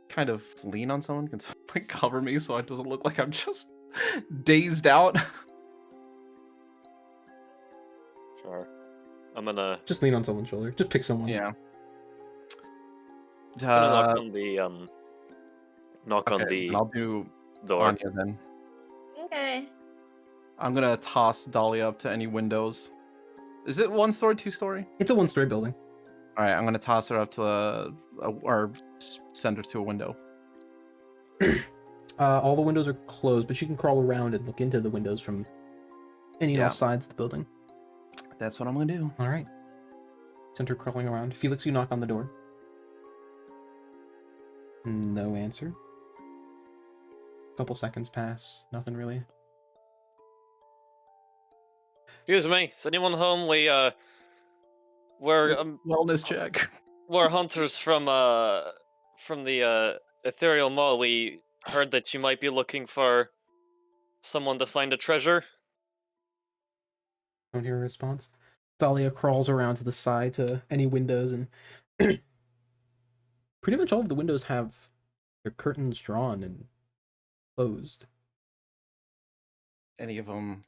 kind of lean on someone. Can someone like cover me so it doesn't look like I'm just dazed out? Sure. I'm gonna. Just lean on someone's shoulder. Just pick someone. Yeah. I'm gonna knock on the knock on Okay, the and I'll do door. Anya then. Okay. I'm gonna toss Dahlia up to any windows. Is it 1-story, 2-story? It's a one-story building. All right, I'm gonna toss her up to or send her to a window. All the windows are closed, but you can crawl around and look into the windows from any and Yeah. all sides of the building. That's what I'm gonna do. All right. Send her crawling around. Felix, you knock on the door. No answer. Couple seconds pass. Nothing really. Excuse me. Is anyone home? We're Wellness check. we're hunters from the ethereal mall. We heard that you might be looking for someone to find a treasure. Don't hear a response. Dahlia crawls around to the side to any windows, and pretty much all of the windows have their curtains drawn and closed. Any of them?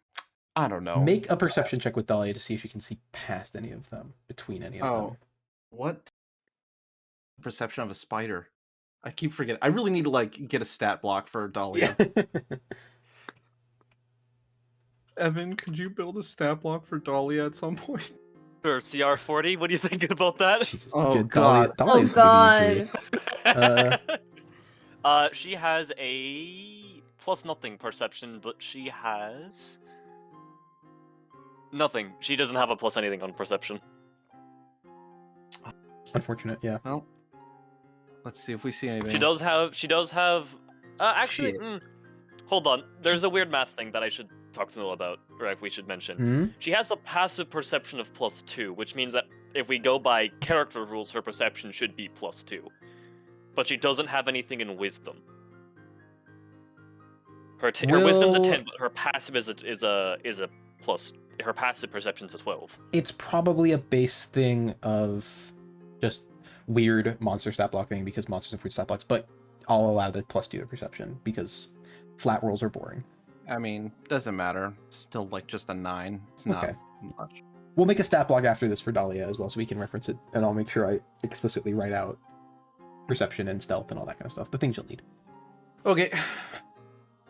I don't know. Make a perception check with Dahlia to see if you can see past any of them, between any of Oh, what? Perception of a spider. I keep forgetting. I really need to like get a stat block for Dahlia. them. Evan, could you build a stat block for Dahlia at some point? Or CR40? What are you thinking about that? Jesus, Oh, dude, God. Dahlia's Oh the god. She has a plus nothing perception, but she has nothing. She doesn't have a plus anything on perception. Unfortunate, yeah. Well, let's see if we see anything. She does have. Actually, Shit. hold on. There's a weird math thing that I should talk to Noel about, or if we should mention. Hmm? She has a passive perception of +2, which means that if we go by character rules, her perception should be +2. But she doesn't have anything in wisdom. Her wisdom's a 10, but her passive is a plus. Her passive perception's a 12. It's probably a base thing of just weird monster stat blocking because monsters and fruit stat blocks, but I'll allow the +2 to perception because flat rolls are boring. I mean, doesn't matter. It's still like just a 9. It's not Okay. much. We'll make a stat block after this for Dahlia as well, so we can reference it, and I'll make sure I explicitly write out perception and stealth and all that kind of stuff. The things you'll need. Okay.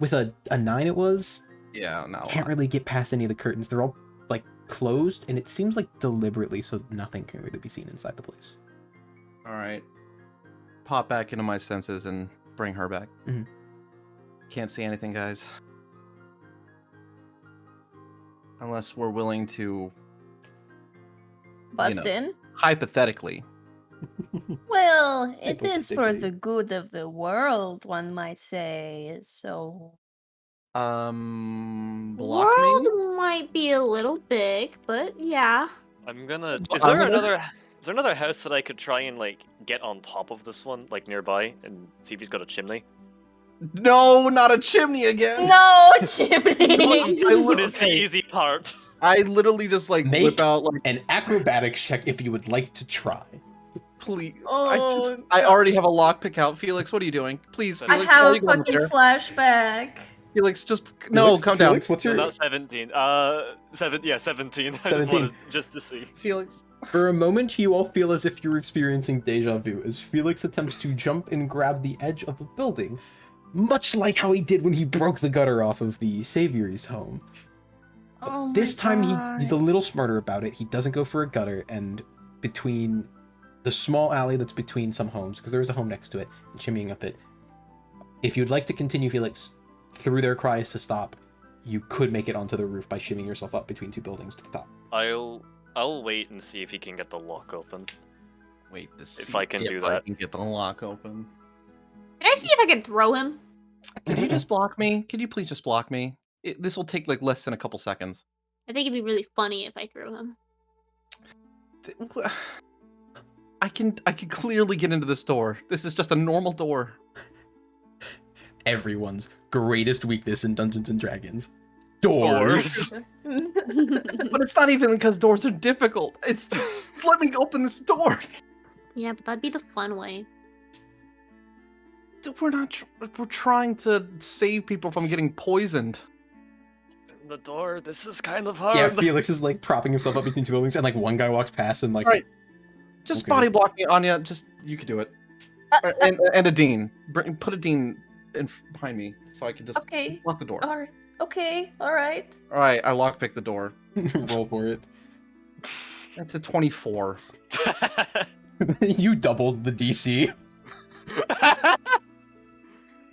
With a 9 it was, Yeah, no. can't really get past any of the curtains. They're all like closed, and it seems like deliberately so nothing can really be seen inside the place. All right. Pop back into my senses and bring her back. Mhm. Can't see anything, guys. Unless we're willing to, Bust know. in. hypothetically. Well, it is for Hypothetically. the good of the world, one might say. So, Block World me? might be a little big, but yeah. I'm gonna. Well, Is there I'm gonna- another? Is there another house that I could try and like get on top of this one, like nearby, and see if he's got a chimney? No, not a chimney again! no, chimney. What is the Okay. easy part? I literally just like Make- whip out like, An acrobatics check if you would like to try. please. Oh, I already have a lockpick out. Felix, what are you doing? Please, I Felix, have while a you go up fucking there- flashback. Felix, just no, calm down. Felix, what's No, your... not 17. 17. I 17. just wanted just to see. Felix. For a moment, you all feel as if you're experiencing deja vu as Felix attempts to jump and grab the edge of a building, much like how he did when he broke the gutter off of the Savior's home. Oh my This time God. he's a little smarter about it. He doesn't go for a gutter, and between the small alley that's between some homes, because there is a home next to it, and shimmying up it, if you'd like to continue, Felix, through their cries to stop, you could make it onto the roof by shimmying yourself up between two buildings to the top. I'll wait and see if he can get the lock open. Wait to see If I can do I that. can get the lock open. Can I see if I can throw him? Can you just block me? Can you please just block me? This will take like less than a couple seconds. I think it'd be really funny if I threw him. I can clearly get into this door. This is just a normal door. Everyone's greatest weakness in Dungeons and Dragons. Doors. But it's not even because doors are difficult. It's let me open this door. Yeah, but that'd be the fun way. Dude, we're trying to save people from getting poisoned. The door. This is kind of hard. Yeah, Felix is like propping himself up between two buildings, and like one guy walks past and like, Alright. Just Okay. body block me, Anya. Just you can do it. And a dean. Put a dean behind me so I can just Okay. lock the door. All right. Okay. All right. All right, I lockpick the door. roll for it. That's a 24. You doubled the DC.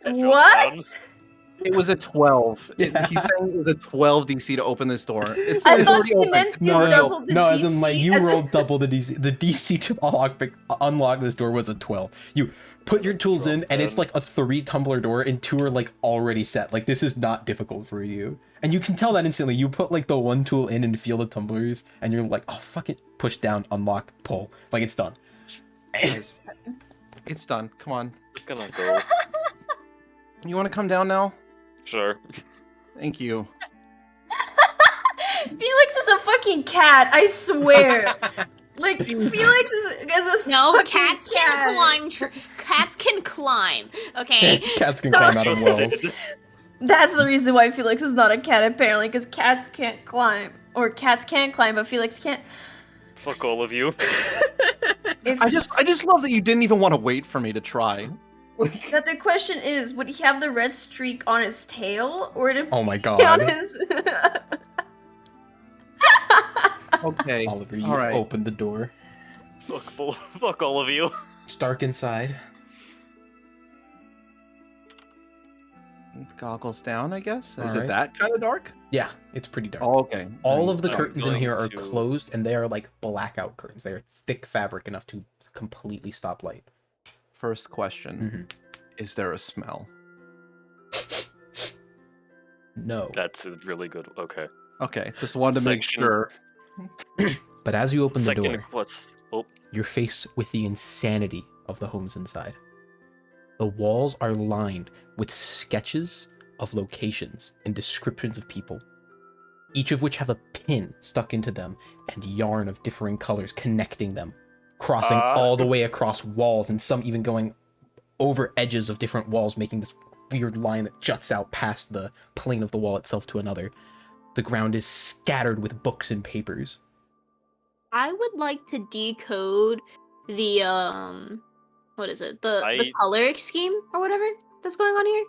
What? It was a 12. Yeah. He's saying it was a 12 DC to open this door. It's I it's thought already he open. meant you No, doubled the no, DC. as in like you as in- rolled double the DC. The DC to unlock this door was a 12. You put your tools in, and it's like a 3 tumbler door, and 2 are like already set. Like this is not difficult for you, and you can tell that instantly. You put like the one tool in and feel the tumblers, and you're like, oh fuck it, push down, unlock, pull, like it's done. Guys, it's done. Come on. Just gonna go. You want to come down now? Sure. Thank you. Felix is a fucking cat. I swear. Like Felix is a No, fucking cats can climb. Cats can climb. Okay. Cats can climb out of wells. That's the reason why Felix is not a cat, apparently, because cats can't climb. Or cats can climb, but Felix can't. Fuck all of you. If I just love that you didn't even want to wait for me to try. that the question is, would he have the red streak on his tail, or would it Oh my be on god, his? Okay. Oliver, you All right. opened the door. Fuck all of you. It's dark inside. Goggles down, I guess. Is All it right. that kind of dark? Yeah, it's pretty dark. Oh, okay. All of the I'm curtains in going here are to- closed, and they are like blackout curtains. They are thick fabric enough to completely stop light. First question: Mhm. Is there a smell? No. That's a really good. Okay. Okay, just wanted to make Second- sure. But as you open the Second, door, what's? Oh, you're faced with the insanity of the homes inside. The walls are lined with sketches of locations and descriptions of people, each of which have a pin stuck into them and yarn of differing colors connecting them, crossing all the way across walls, and some even going over edges of different walls, making this weird line that juts out past the plane of the wall itself to another. The ground is scattered with books and papers. I would like to decode the what is it? The I- color scheme or whatever that's going on here.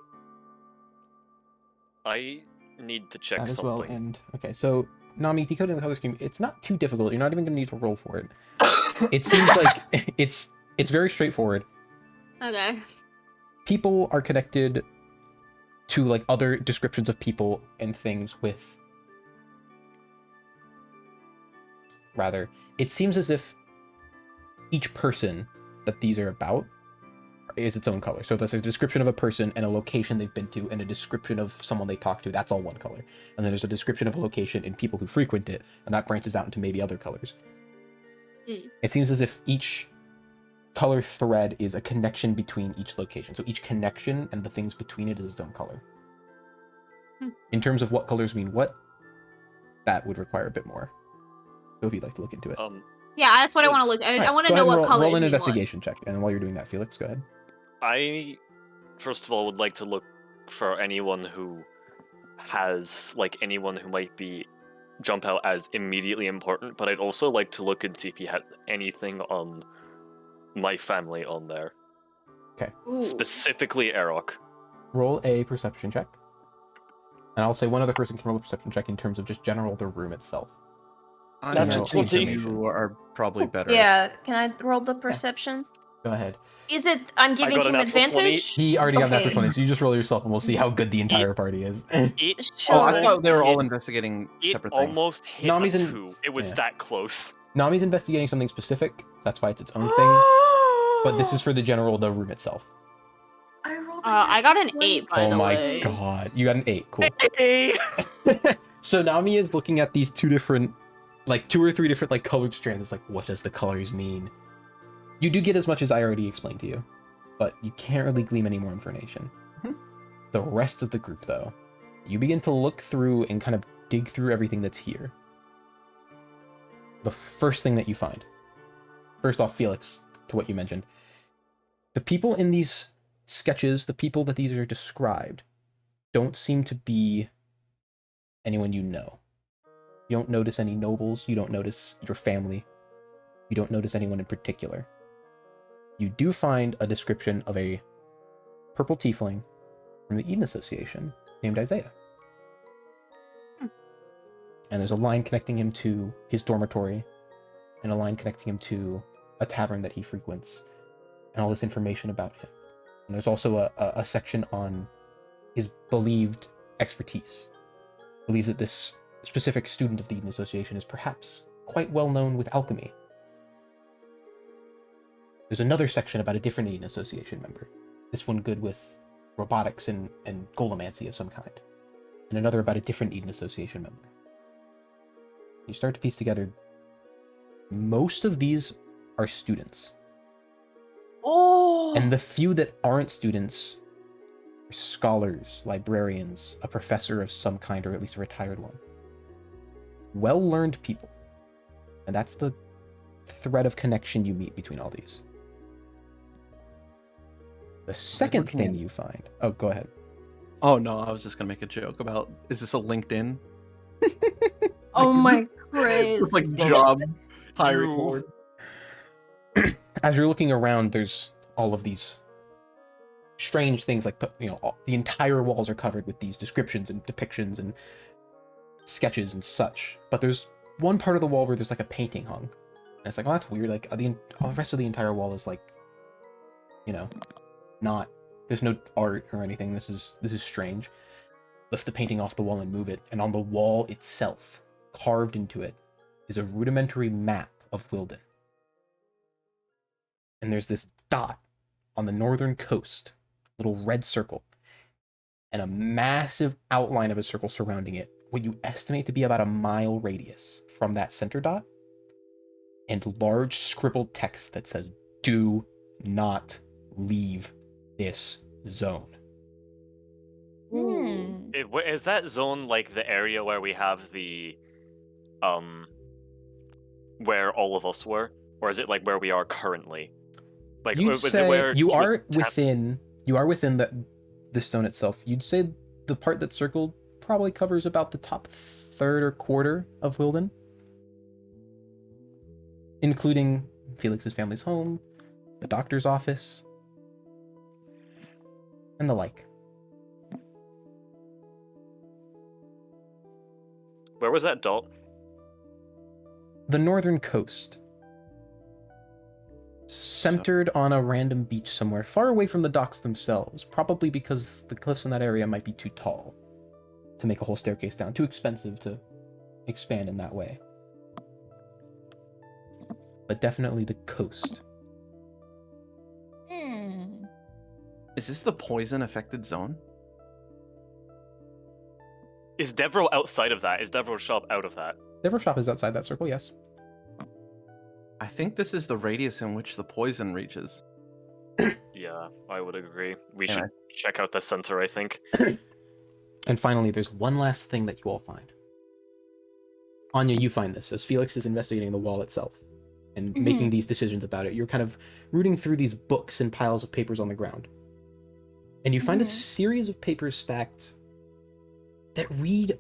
I need to check That as something. well, and okay, so Nami, decoding the color scheme, it's not too difficult. You're not even going to need to roll for it. It seems like it's very straightforward. Okay. People are connected to like other descriptions of people and things with, rather, it seems as if each person that these are about is its own color. So there's a description of a person and a location they've been to and a description of someone they talk to. That's all one color. And then there's a description of a location and people who frequent it, and that branches out into maybe other colors. It seems as if each color thread is a connection between each location. So each connection and the things between it is its own color. In terms of what colors mean what, that would require a bit more. So if you'd like to look into it. Yeah, that's what I want to look. I Alright, want to go know ahead and what colors roll an mean what. investigation check. And while you're doing that, Felix, go ahead. I, first of all, would like to look for anyone who has, like, anyone who might be jump out as immediately important, but I'd also like to look and see if he had anything on my family on there. Ooh. Specifically Erok. Roll a perception check. And I'll say one other person can roll a perception check in terms of just general the room itself. I That's know a 20. you are probably better. Yeah, can I roll the perception? Go ahead. Is it I'm giving got a him natural 20. advantage? He already got an natural Okay. 20, so you just roll yourself and we'll see how good the entire party is. It Sure. Oh, I thought they were all It- investigating It separate things. almost hit Nami's a in- 2. It was yeah. that close. Nami's investigating something specific, that's why it's its own thing. But this is for the general, the room itself. I rolled. I got an 8, by Oh the my way. god. You got an 8, cool. Hey! So Nami is looking at these two or three different like colored strands. It's like, what does the colors mean? You do get as much as I already explained to you, but you can't really glean any more information. The rest of the group, though, you begin to look through and kind of dig through everything that's here. The first thing that you find, first off, Felix, to what you mentioned, the people in these sketches, the people that these are described, don't seem to be anyone you know. You don't notice any nobles, you don't notice your family, you don't notice anyone in particular. You do find a description of a purple tiefling from the Eden Association named Isaiah. And there's a line connecting him to his dormitory, and a line connecting him to a tavern that he frequents, and all this information about him. And there's also a section on his believed expertise. Believes that this specific student of the Eden Association is perhaps quite well known with alchemy. There's another section about a different Eden Association member. This one good with robotics and golemancy of some kind. And another about a different Eden Association member. You start to piece together, most of these are students. Oh. And the few that aren't students are scholars, librarians, a professor of some kind, or at least a retired one. Well-learned people. And that's the thread of connection you meet between all these. The second looking thing at- you find... Oh, go ahead. Oh no, I was just gonna make a joke about, is this a LinkedIn? Oh my Christ. It's like job hiring board. As you're looking around, there's all of these strange things, like, the entire walls are covered with these descriptions and depictions and sketches and such. But there's one part of the wall where there's like a painting hung. And it's like, oh, that's weird. Like, all the rest of the entire wall is like, not, there's no art or anything. This is strange. Lift the painting off the wall and move it. And on the wall itself, carved into it, is a rudimentary map of Wilden. And there's this dot on the northern coast, little red circle. and a massive outline of a circle surrounding it, what you estimate to be about a mile radius from that center dot, and large scribbled text that says, "Do not leave this zone." Is that zone like the area where we have the, where all of us were, or is it like where we are currently? Like, You'd was say it where you he was are within the stone itself. You'd say the part that's circled probably covers about the top third or quarter of Wilden, including Felix's family's home, the doctor's office, and the like. Where was that dot? The northern coast, centered on a random beach somewhere, far away from the docks themselves, probably because the cliffs in that area might be too tall to make a whole staircase down, too expensive to expand in that way. But definitely the coast. Is this the poison affected zone? Is Deveraux outside of that? Is Deveraux shop out of that? Deveraux shop is outside that circle, yes. I think this is the radius in which the poison reaches. Yeah, I would agree. We Yeah. should check out the center, I think. And finally, there's one last thing that you all find. Anya, you find this as Felix is investigating the wall itself and making these decisions about it. You're kind of rooting through these books and piles of papers on the ground. And you find a series of papers stacked that read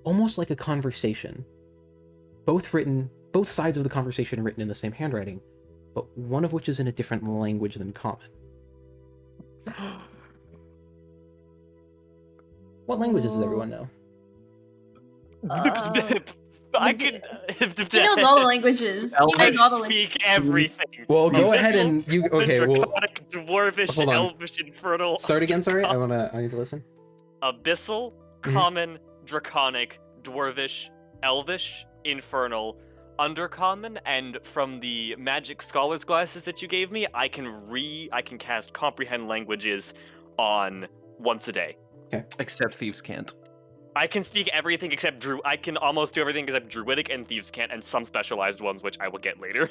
almost like a conversation. Both sides of the conversation written in the same handwriting, but one of which is in a different language than common. What languages does everyone know? I could. He knows all the languages. He knows all the languages. Speak everything. Well, go Abyssal, ahead and you. Okay, well, Draconic, Dwarvish, hold on. Elvish, Infernal. start again. Sorry, I need to listen. Abyssal, Common, Draconic, Dwarvish, Elvish, Infernal, Undercommon, and from the magic scholar's glasses that you gave me, I can cast comprehend languages on once a day. Except thieves can't. I can speak everything except I can almost do everything except Druidic and Thieves can't, and some specialized ones, which I will get later.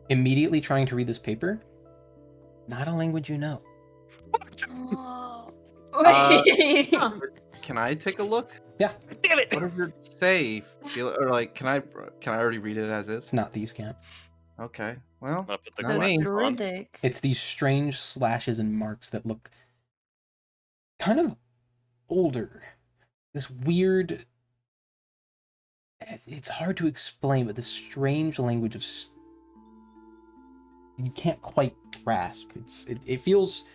Immediately trying to read this paper. Not a language you know. Wait. Can I take a look? Yeah, Damn it! What does it say? Or like, can I already read it as is? it's not these can't. Okay. Well, I'm gonna put the Not me. glasses That's on. Druidic. It's these strange slashes and marks that look kind of older. This weird... It's hard to explain, but this strange language of... You can't quite grasp. It feels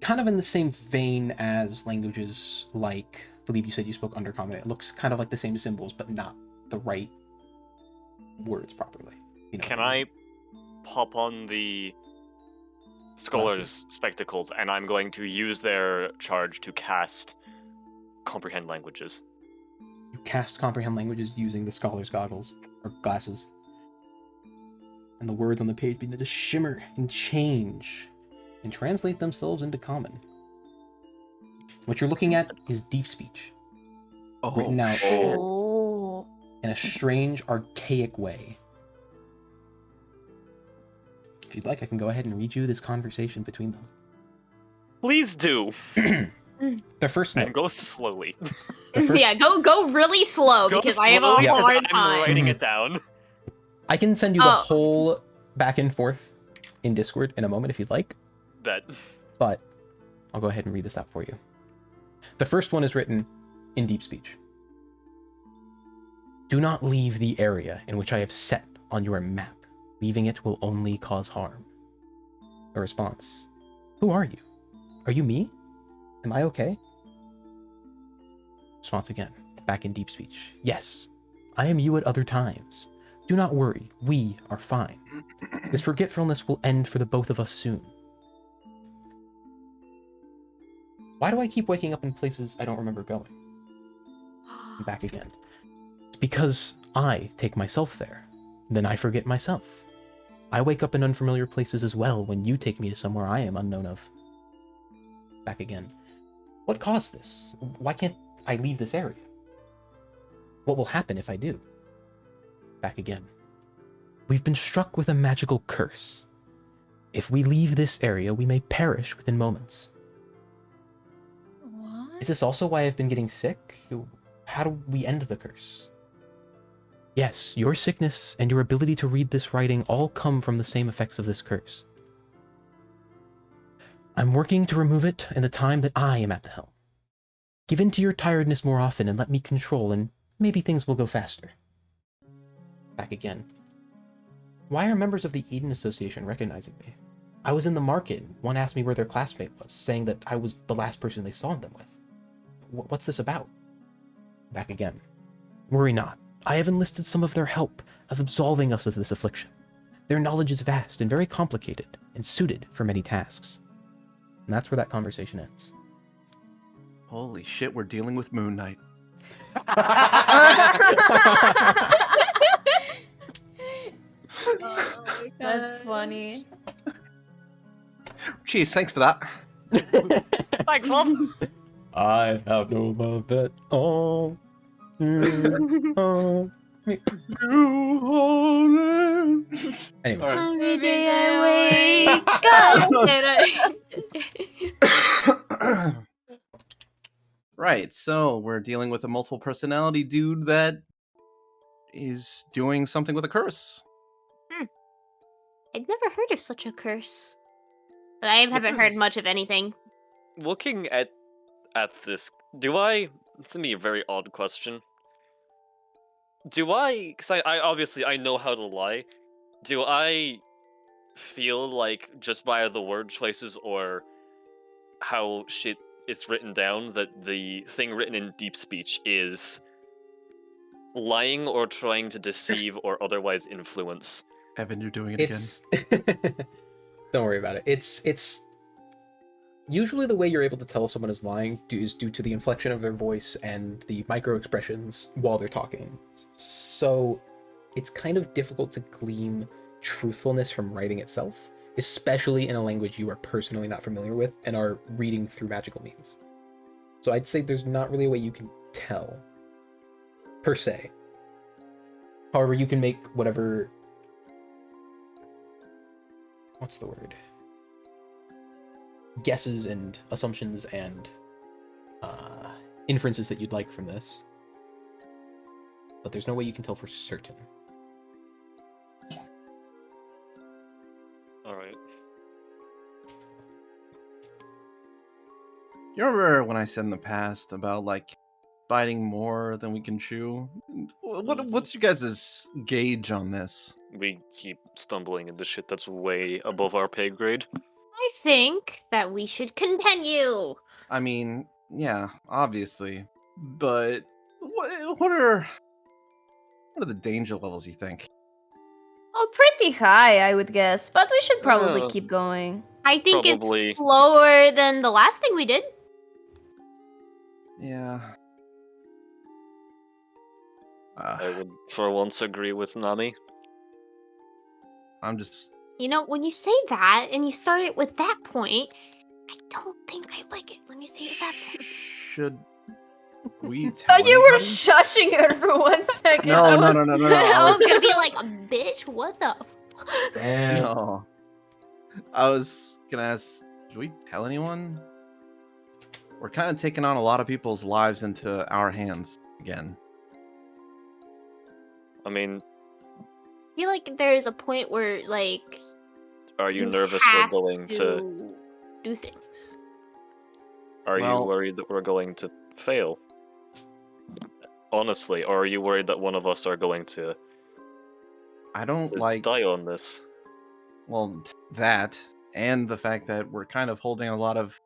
kind of in the same vein as languages like... I believe you said you spoke Undercommon. It looks kind of like the same symbols, but not the right words properly. You know Can what I pop on the scholar's spectacles, and I'm going to use their charge to cast comprehend languages. You cast comprehend languages using the scholar's goggles or glasses, and the words on the page begin to shimmer and change and translate themselves into common. What you're looking at is deep speech, written out Oh. in a strange, archaic way. If you'd like, I can go ahead and read you this conversation between them. Please do, Their first and note. go slowly. The first, Yeah, go really slow Go because I have a slowly, 'cause hard I'm time. writing it down. I can send you the Oh. whole back and forth in Discord in a moment if you'd like. That But I'll go ahead and read this out for you. The first one is written in deep speech. Do not leave the area in which I have set on your map. Leaving it will only cause harm. A response. Who are you? Are you me? Am I okay? Response again, back in deep speech. Yes, I am you at other times. Do not worry, we are fine. This forgetfulness will end for the both of us soon. Why do I keep waking up in places I don't remember going? Back again. It's because I take myself there. Then I forget myself. I wake up in unfamiliar places as well when you take me to somewhere I am unknown of. Back again. What caused this? Why can't I leave this area? What will happen if I do? Back again. We've been struck with a magical curse. If we leave this area, we may perish within moments. What? Is this also why I've been getting sick? How do we end the curse? Yes, your sickness and your ability to read this writing all come from the same effects of this curse. I'm working to remove it in the time that I am at the helm. Give in to your tiredness more often and let me control, and maybe things will go faster. Back again. Why are members of the Eden Association recognizing me? I was in the market. One asked me where their classmate was, saying that I was the last person they saw them with. What's this about? Back again. Worry not. I have enlisted some of their help of absolving us of this affliction. Their knowledge is vast and very complicated and suited for many tasks. And that's where that conversation ends. Holy shit, we're dealing with Moon Knight. That's funny. Jeez, thanks for that. Thanks, love. I have no love at all. Anyway. All right. Every day I wake up. Right, so we're dealing with a multiple personality dude that is doing something with a curse. I've never heard of such a curse. But I haven't This heard is- much of anything. Looking at this, it's gonna be a very odd question. Because I obviously I know how to lie. Do I feel like just via the word choices or how shit is written down that the thing written in deep speech is lying or trying to deceive or otherwise influence? Evan, you're doing it It's don't worry about it. It's usually the way you're able to tell if someone is lying is due to the inflection of their voice and the micro expressions while they're talking. So it's kind of difficult to glean truthfulness from writing itself, especially in a language you are personally not familiar with and are reading through magical means. So I'd say there's not really a way you can tell, per se. However, you can make whatever... what's the word? Guesses and assumptions and inferences that you'd like from this. But there's no way you can tell for certain. Alright. You remember when I said in the past about like biting more than we can chew? What's your guys' gauge on this? We keep stumbling into shit that's way above our pay grade. I think that we should continue. I mean, yeah, obviously, but what are the danger levels you think? Oh, pretty high, I would guess. But we should probably Yeah. keep going. I think Probably. it's slower than the last thing we did. Yeah. I would for once agree with Nami. I'm just You know, when you say that and you start it with that point, I don't think I like it when you say it at that point. should we Oh, tell you were anybody? shushing her for 1 second. No, I no, was- no, no, no, no. I I was gonna be like, bitch, what the f-? And No. I was gonna ask, should we tell anyone? We're kind of taking on a lot of people's lives into our hands again. I mean, I feel like there's a point where, like, are you nervous we're have going to... do things. Are you Well- worried that we're going to fail? Honestly, or are you worried that one of us are going to I don't like, die on this? well, that, and the fact that we're kind of holding a lot of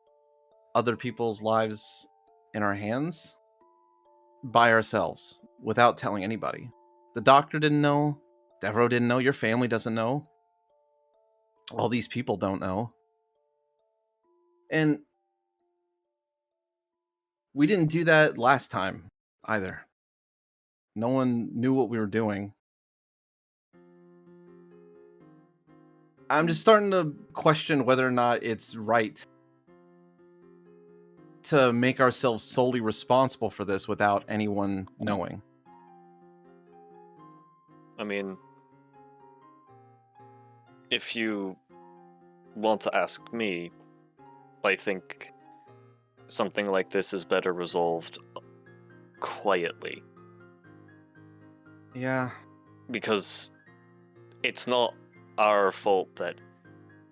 other people's lives in our hands by ourselves without telling anybody. The doctor didn't know. Deveraux didn't know. Your family doesn't know. All these people don't know. And we didn't do that last time either. No one knew what we were doing. I'm just starting to question whether or not it's right to make ourselves solely responsible for this without anyone knowing. I mean, if you want to ask me, I think something like this is better resolved quietly. Yeah. Because it's not our fault that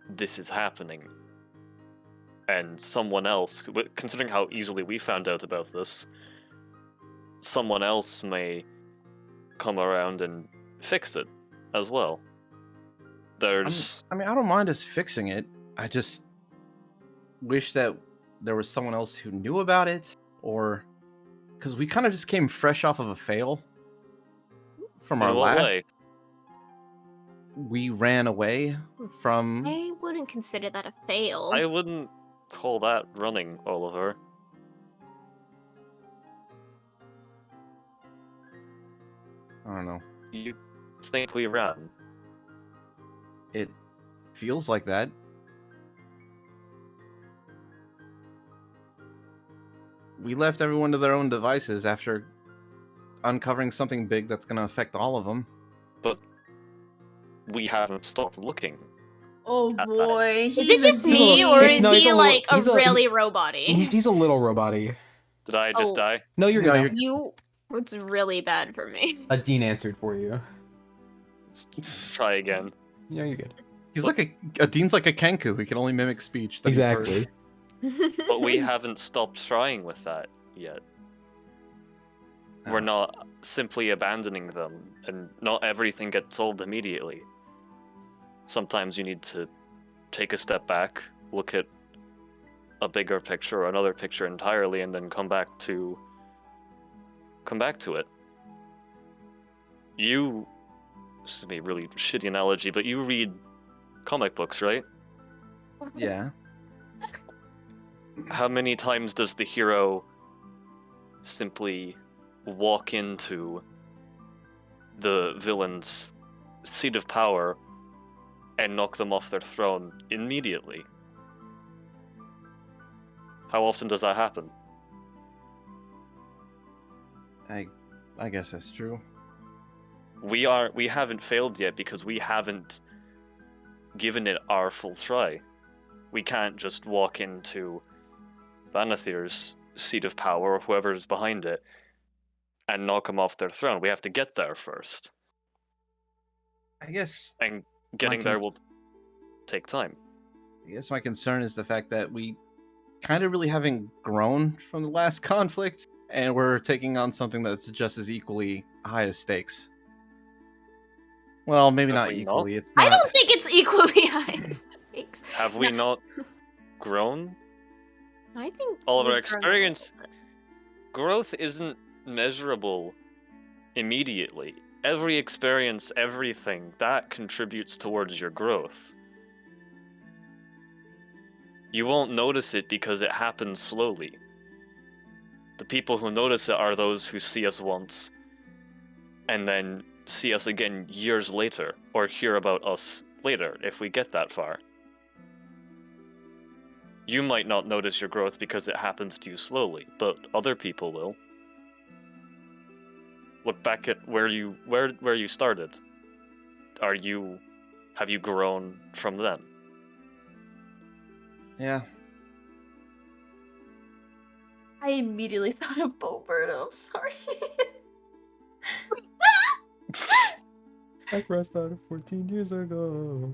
this is happening. And someone else, considering how easily we found out about this, someone else may come around and fix it as well. There's... I don't mind us fixing it. I just wish that there was someone else who knew about it, or... Because we kind of just came fresh off of a fail from our In what last... way? We ran away from... I wouldn't consider that a fail. I wouldn't call that running, Oliver. I don't know. You think we ran? It feels like that. We left everyone to their own devices after uncovering something big that's going to affect all of them. But we haven't stopped looking. Oh At that. boy, Is it just He's a me, little- or it's- is no, he's he a little- like a he's a- really robot-y? He's a little robot-y. Did I just Oh. die? No, you're No, good. you're- It's really bad for me. A Dean answered for you. Let's try again. Yeah, you're good. He's like a Dean's like a Kenku. He can only mimic speech. That he's heard. Exactly. But we haven't stopped trying with that yet. We're Oh. not simply abandoning them, and not everything gets solved immediately. Sometimes you need to take a step back, look at a bigger picture or another picture entirely, and then come back to it. This is a really shitty analogy, but you read comic books, right? Yeah. How many times does the hero simply walk into the villain's seat of power and knock them off their throne immediately? How often does that happen? I guess that's true. We haven't failed yet because we haven't given it our full try. We can't just walk into Vanathir's seat of power or whoever's behind it and knock them off their throne. We have to get there first. I guess And getting there will take time. my concern is the fact that we kind of really haven't grown from the last conflict, and we're taking on something that's just as equally high as stakes. Well, maybe Have not we not? equally. It's not. I don't think it's equally high stakes. Have we not grown? I think All of our we've grown a experience, little bit. growth isn't measurable immediately. Every experience, everything, that contributes towards your growth. You won't notice it because it happens slowly. The people who notice it are those who see us once, and then see us again years later, or hear about us later, if we get that far. You might not notice your growth because it happens to you slowly, but other people will. Look back at where you started. Have you grown from then? Yeah. I immediately thought of Bo Birdo, I'm sorry. I crossed out 14 years ago.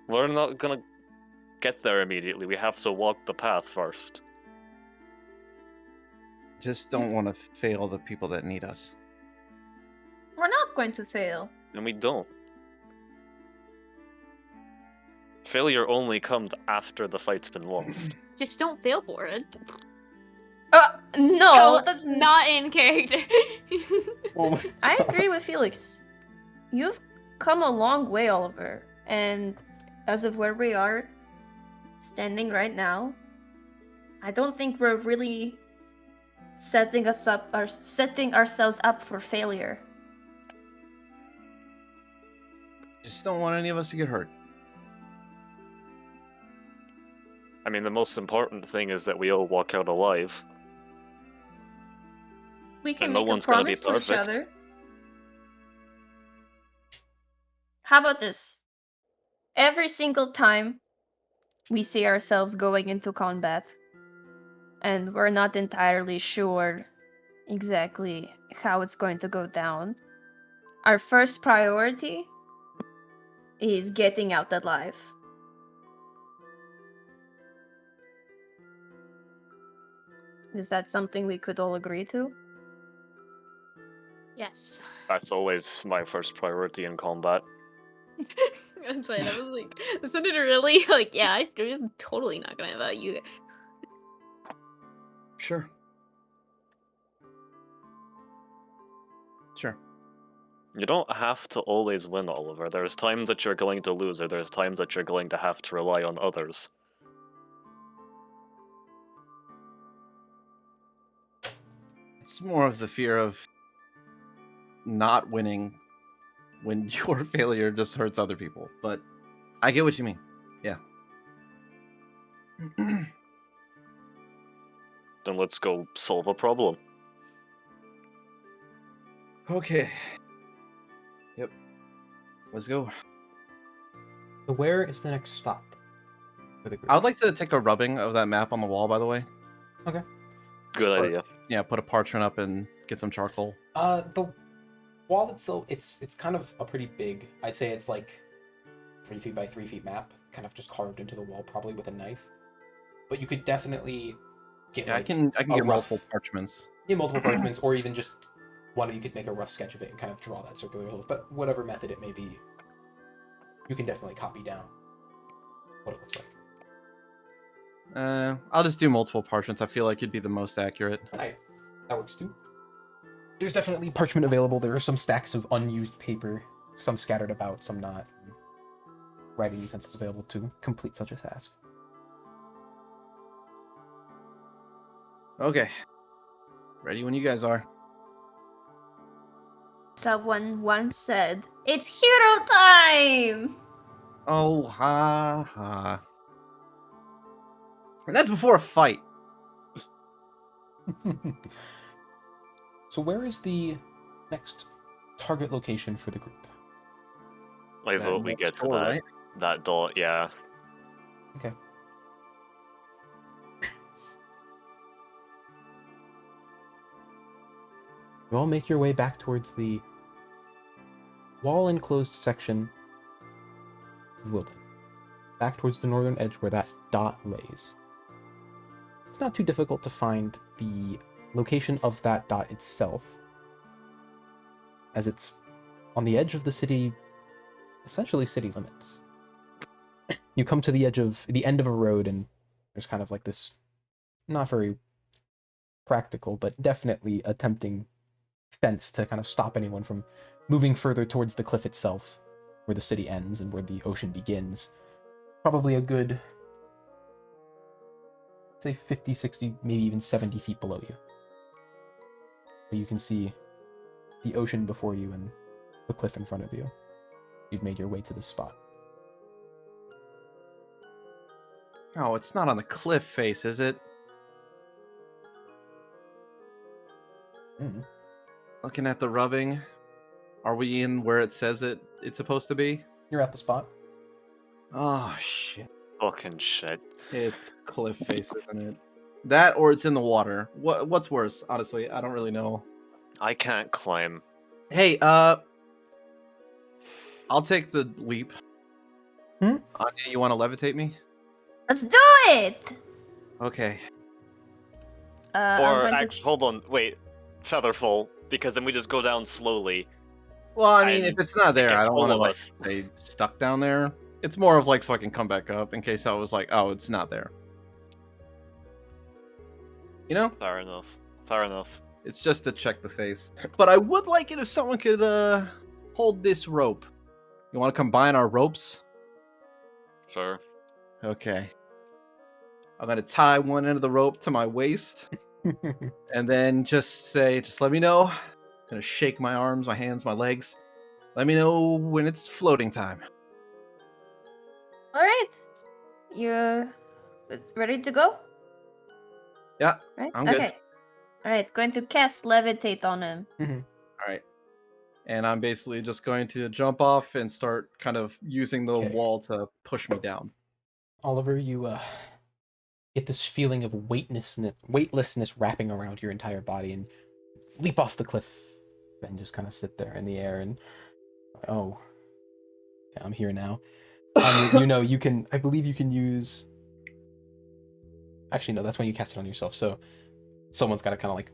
We're not gonna get there immediately. We have to walk the path first. Just don't want to fail the people that need us. We're not going to fail. And we don't. Failure only comes after the fight's been lost. Just don't fail for it. No, that's not. Not in character. I agree with Felix. You've come a long way, Oliver. And as of where we are, standing right now, I don't think we're really setting ourselves up for failure. Just don't want any of us to get hurt. I mean, the most important thing is that we all walk out alive. We can And no make a one's gonna be promise to each perfect. other. How about this? Every single time we see ourselves going into combat, and we're not entirely sure exactly how it's going to go down, our first priority is getting out alive. Is that something we could all agree to? Yes. That's always my first priority in combat. I'm sorry, that was like, that sounded really like, yeah, I'm totally not gonna about you. Sure. Sure. You don't have to always win, Oliver. There's times that you're going to lose, or there's times that you're going to have to rely on others. It's more of the fear of not winning when your failure just hurts other people. But I get what you mean. Yeah. Then let's go solve a problem. Okay. Yep. Let's go. So where is the next stop for the group? I would like to take a rubbing of that map on the wall, by the way. Okay. Good Just idea. Yeah, put a parchment up and get some charcoal. The wall itself, it's kind of a pretty big. I'd say it's like 3 feet by 3 feet map, kind of just carved into the wall, probably with a knife. But you could definitely get Yeah, like I can a get rough- multiple parchments. multiple parchments, or even just one. You could make a rough sketch of it and kind of draw that circular hoof. But whatever method it may be, you can definitely copy down what it looks like. I'll just do multiple parchments. I feel like it'd be the most accurate. Alright, that works too. There's definitely parchment available. There are some stacks of unused paper, some scattered about, some not. Writing utensils available to complete such a task. Okay. Ready when you guys are. Someone once said, "It's hero time!" Oh, ha, ha. And that's before a fight. So where is the next target location for the group? I That vote we next get to door, that right? that dot, yeah. Okay. You all make your way back towards the wall-enclosed section of Wilden. Back towards the northern edge where that dot lays. It's not too difficult to find the location of that dot itself, as it's on the edge of the city, essentially city limits. You come to the end of a road, and there's kind of like this, not very practical, but definitely a tempting fence to kind of stop anyone from moving further towards the cliff itself, where the city ends and where the ocean begins. Probably a good, say 50, 60, maybe even 70 feet below you. So you can see the ocean before you and the cliff in front of you. You've made your way to this spot. Oh, it's not on the cliff face, is it? Mm. Looking at the rubbing. Are we in where it says it's supposed to be? You're at the spot. Oh, shit. Fucking shit. It's cliff face, isn't it? That or it's in the water. What's worse? Honestly, I don't really know. I can't climb. Hey, I'll take the leap. Hmm? Anya, you want to levitate me? Let's do it! Okay. I'm Or going actually, hold on, wait. Featherfall, because then we just go down slowly. Well, I mean, And if it's not there, against I don't all want to of like us. stay stuck down there. It's more of like so I can come back up in case I was like, oh, it's not there. You know, Fair enough. Fair enough. it's just to check the face. But I would like it if someone could hold this rope. You want to combine our ropes? Sure. Okay. I'm gonna tie one end of the rope to my waist, and then just let me know. I'm gonna shake my arms, my hands, my legs. Let me know when it's floating time. Alright. You it's ready to go? Yeah, Right? I'm good. Okay. Alright, going to cast levitate on him. All right. And I'm basically just going to jump off and start kind of using the Okay. wall to push me down. Oliver, you get this feeling of weightlessness wrapping around your entire body, and leap off the cliff and just kind of sit there in the air and, oh, yeah, I'm here now. You know, you can, I believe you can use, actually no, that's when you cast it on yourself, so someone's got to kind of like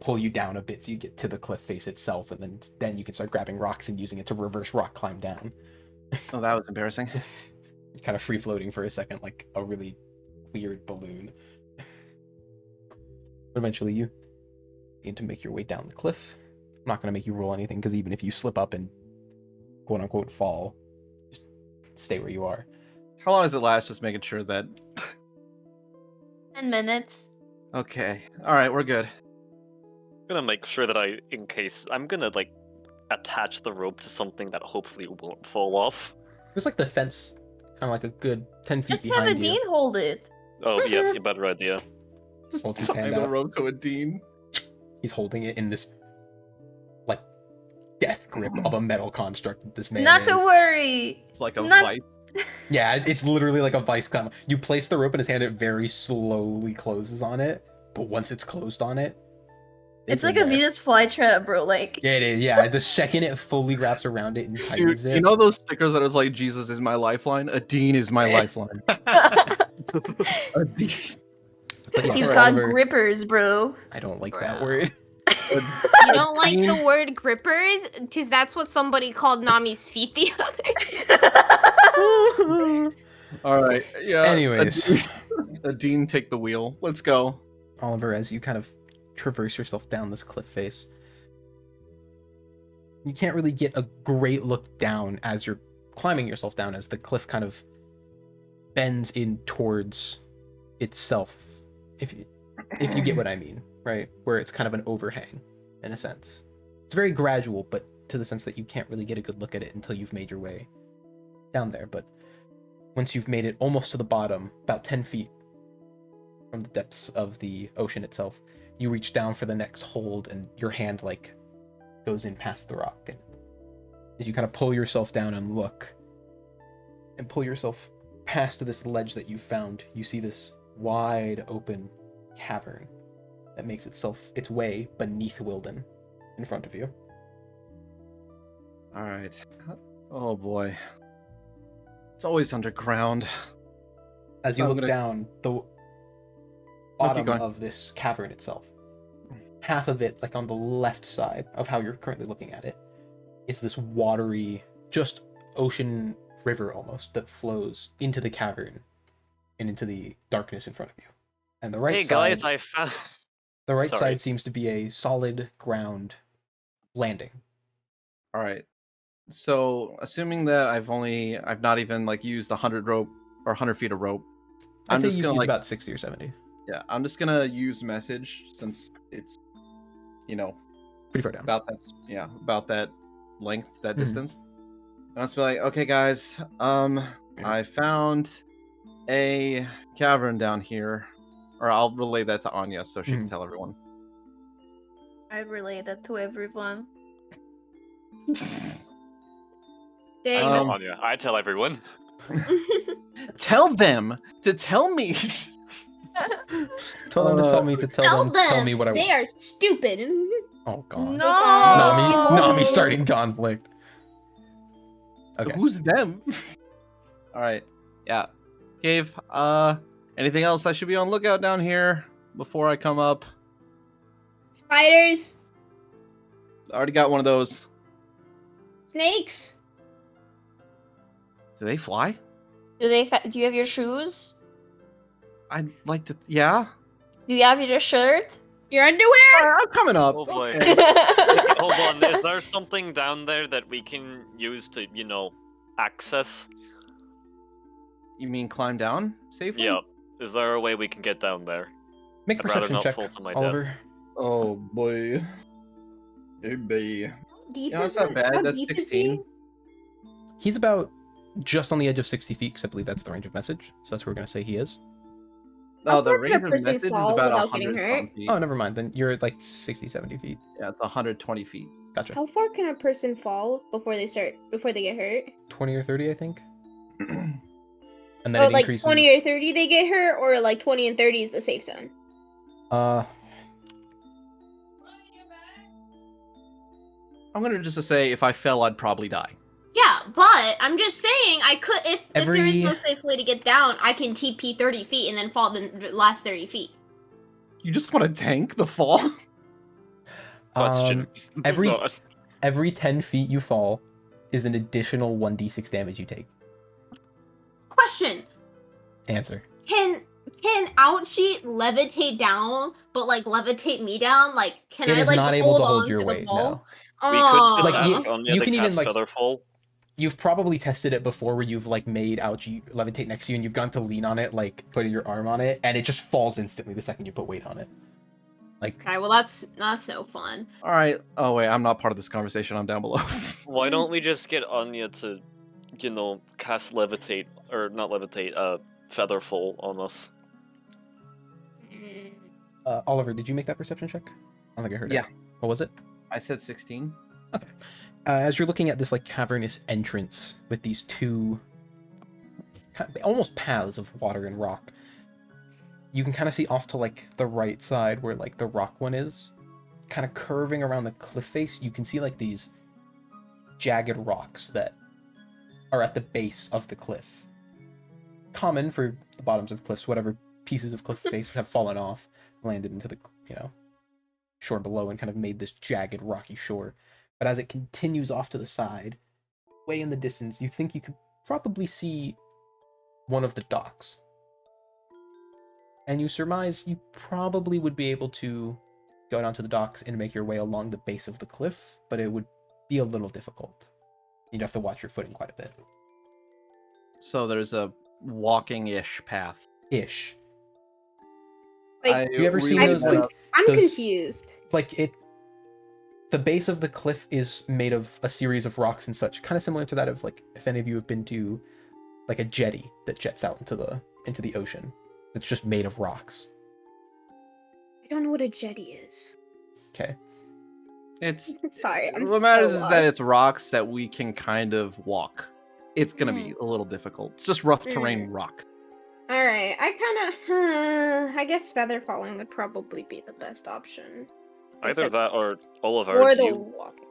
pull you down a bit so you get to the cliff face itself, and then you can start grabbing rocks and using it to reverse rock climb down. Oh, that was embarrassing. Kind of free floating for a second like a really weird balloon. But eventually you begin to make your way down the cliff. I'm not going to make you roll anything, because even if you slip up and quote unquote fall, just stay where you are. How long does it last? Just making sure that... 10 minutes. Okay. All right, we're good. I'm gonna make sure that I'm gonna like attach the rope to something that hopefully won't fall off. There's like the fence, kind of like a good 10 feet Just have behind a you. Dean hold it. Oh yeah, a better idea. Just Holds his tie hand the out. rope to a Dean. He's holding it in this like death grip of a metal construct that this man Not is. to worry. It's like a Not- vice. Yeah, it's literally like a vice clamp. You place the rope in his hand, it very slowly closes on it, but once it's closed on it, It's in like a there. Venus flytrap, bro. Like, Yeah, it is. Yeah, the second it fully wraps around it and Dude, tightens it. you know those stickers that is like, Jesus is my lifeline? A Dean is my lifeline. A Dean. But yeah, he's for got Oliver, grippers, bro. I don't like that Bro. word. You don't like the word grippers? Because that's what somebody called Nami's feet the other day. All right. Yeah. Anyways. A Dean take the wheel. Let's go. Oliver, as you kind of traverse yourself down this cliff face, you can't really get a great look down as you're climbing yourself down, as the cliff kind of bends in towards itself, if you get what I mean, right? Where it's kind of an overhang, in a sense. It's very gradual, but to the sense that you can't really get a good look at it until you've made your way down there. But once you've made it almost to the bottom, about 10 feet from the depths of the ocean itself, you reach down for the next hold, and your hand like goes in past the rock, and as you kind of pull yourself down and look and pull yourself past this ledge that you found, you see this wide open cavern that makes its way beneath Wilden in front of you. All right. Oh boy. It's always underground. As you I'm look gonna- down, the keep bottom going. of this cavern itself, half of it, like on the left side of how you're currently looking at it, is this watery, just ocean river almost, that flows into the cavern and into the darkness in front of you. And the right Hey side, guys, I found. the right sorry. side seems to be a solid ground landing. All right. So, assuming that I've not even like used 100 rope or 100 feet of rope, I'd I'm say just you've gonna used like, about 60 or 70. yeah, I'm just gonna use message since it's, you know, Pretty far down. about that length, that Mhm. distance. And I'll just be like, okay, guys, I found a cavern down here, or I'll relay that to Anya so she can Mhm. tell everyone. I relay that to everyone. Dang. Um, Anya, I tell everyone. Tell them to tell me. Tell them to tell me to tell them, tell me what I They want. are stupid. Oh god. No. Nami starting conflict. Okay. Who's them? All right. Yeah. Cave. Anything else I should be on lookout down here before I come up? Spiders, I already got one of those. snakes. Do they fly? Do you have your shoes? I'd like to. Yeah. Do you have your shirt? Your underwear. I'm coming up. Oh boy. Okay. Hold on, is there something down there that we can use to, access? You mean climb down safely? Yeah. Is there a way we can get down there? Make a I'd rather perception not check, fall to my death. Oliver. Oh boy. Hey, baby. Deep Yeah, that's is not it? bad. How That's deep is 16. he? He's about just on the edge of 60 feet, because I believe that's the range of message. So that's where we're going to say he is. No, the far can a range of person message is fall about without getting 100 hurt? some feet. Oh, never mind. Then you're at like 60, 70 feet. Yeah, it's 120 feet. Gotcha. How far can a person fall before they get hurt? 20 or 30, I think. And then Or it like increases. 20 or 30 they get hurt, or like 20 and 30 is the safe zone? I'm gonna just say if I fell, I'd probably die. Yeah, but I'm just saying I could if there is no Every- safe way to get down, I can TP 30 feet and then fall the last 30 feet. You just want to tank the fall? Question. every- God. Every 10 feet you fall is an additional 1d6 damage you take. Question: Answer. Can Ouchie levitate down, but like levitate me down? Like, can It I is like not able hold to hold on your to the weight, ball? no. We could just Like, ask Anya you to can even, cast like- Featherfall. You've probably tested it before where you've like made Ouchie levitate next to you and you've gone to lean on it, like putting your arm on it, and it just falls instantly the second you put weight on it. Like, Okay, well that's no fun. All right. Oh wait, I'm not part of this conversation. I'm down below. Why don't we just get Anya to, cast levitate or not levitate, Featherfall on us? Oliver, did you make that perception check? I don't think I heard it. Yeah. What was it? I said 16. As you're looking at this like cavernous entrance with these two almost paths of water and rock, you can kind of see off to like the right side where like the rock one is, kind of curving around the cliff face. You can see like these jagged rocks that are at the base of the cliff. Common for the bottoms of cliffs, whatever pieces of cliff face have fallen off, landed into the shore below and kind of made this jagged rocky shore. But as it continues off to the side, way in the distance, you think you could probably see one of the docks. And you surmise you probably would be able to go down to the docks and make your way along the base of the cliff, but it would be a little difficult. You'd have to watch your footing quite a bit. So there's a walking-ish path. Ish. Like, You ever seen I'm those like I'm those- confused. like it the base of the cliff is made of a series of rocks and such, kind of similar to that of like if any of you have been to like a jetty that jets out into the ocean. It's just made of rocks. I don't know what a jetty is. Okay. It's Sorry, I'm what matters so is that lost. it's rocks that we can kind of walk. It's gonna be a little difficult. It's just rough terrain rock. All right, I guess feather falling would probably be the best option. Either Except that or Oliver, for do the you, walking.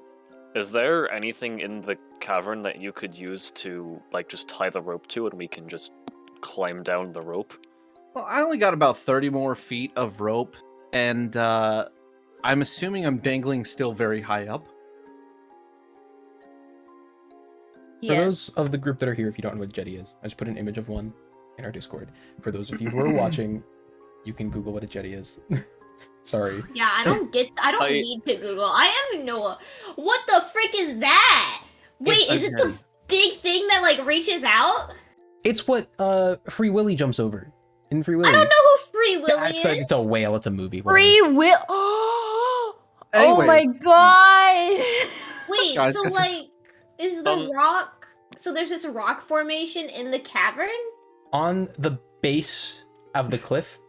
is there anything in the cavern that you could use to, like, just tie the rope to and we can just climb down the rope? Well, I only got about 30 more feet of rope, and I'm assuming I'm dangling still very high up. For those of the group that are here, if you don't know what jetty is, I just put an image of one in our Discord. For those of you who are watching, you can Google what a jetty is. Sorry. Yeah, I don't I- need to Google. I don't even know what the frick is that? Wait, It's is it the big thing that like reaches out? It's what Free Willy jumps over in Free Willy. I don't know who Free Willy Yeah, is. it's a whale. It's a movie. whatever. Free will. Oh Anyway. my god. Wait, Guys, so this is- like, is the Um, rock? So there's this rock formation in the cavern? On the base of the cliff,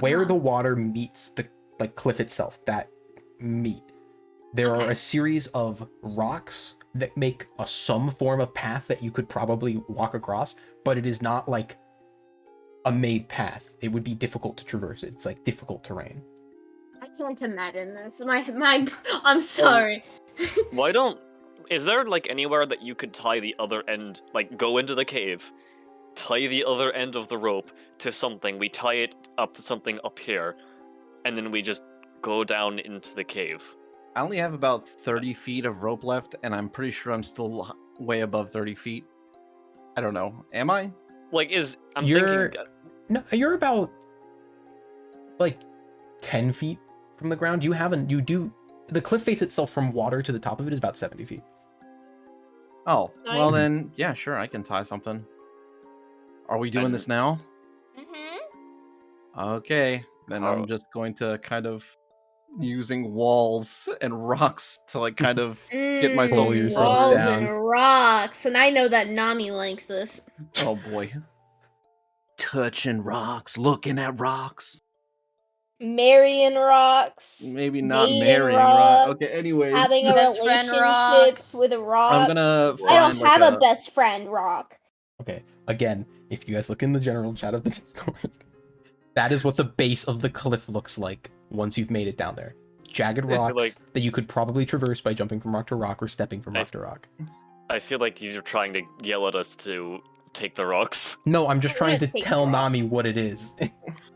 where the water meets the like cliff itself, that meet, there are Okay. a series of rocks that make some form of path that you could probably walk across, but it is not like a made path. It would be difficult to traverse it. It's like difficult terrain. I can't imagine this. I'm sorry. Why don't... Is there, like, anywhere that you could tie the other end, like, go into the cave, tie the other end of the rope to something, we tie it up to something up here, and then we just go down into the cave? I only have about 30 feet of rope left, and I'm pretty sure I'm still way above 30 feet. I don't know. Am I? Like, I'm You're- thinking... No, you're about like 10 feet from the ground. The cliff face itself from water to the top of it is about 70 feet. Oh, well Nice. then, yeah, sure, I can tie something. Are we doing this now? Mm-hmm. Okay, then I'm just going to kind of using walls and rocks to like kind of get myself Pull yourself walls down. and rocks, and I know that Nami likes this. Oh boy. touching rocks, looking at rocks. Marrying rocks. Maybe not dating marrying rocks. Okay, anyways. Having a Best friend relationship rocks. with a rock. I'm gonna I don't find like have a best friend rock. Okay, again, if you guys look in the general chat of the Discord, that is what the base of the cliff looks like once you've made it down there. Jagged rocks like- that you could probably traverse by jumping from rock to rock or stepping from rock to rock. I feel like you're trying to yell at us to take the rocks. No, I'm just I'm trying gonna to take tell the rock. Nami what it is.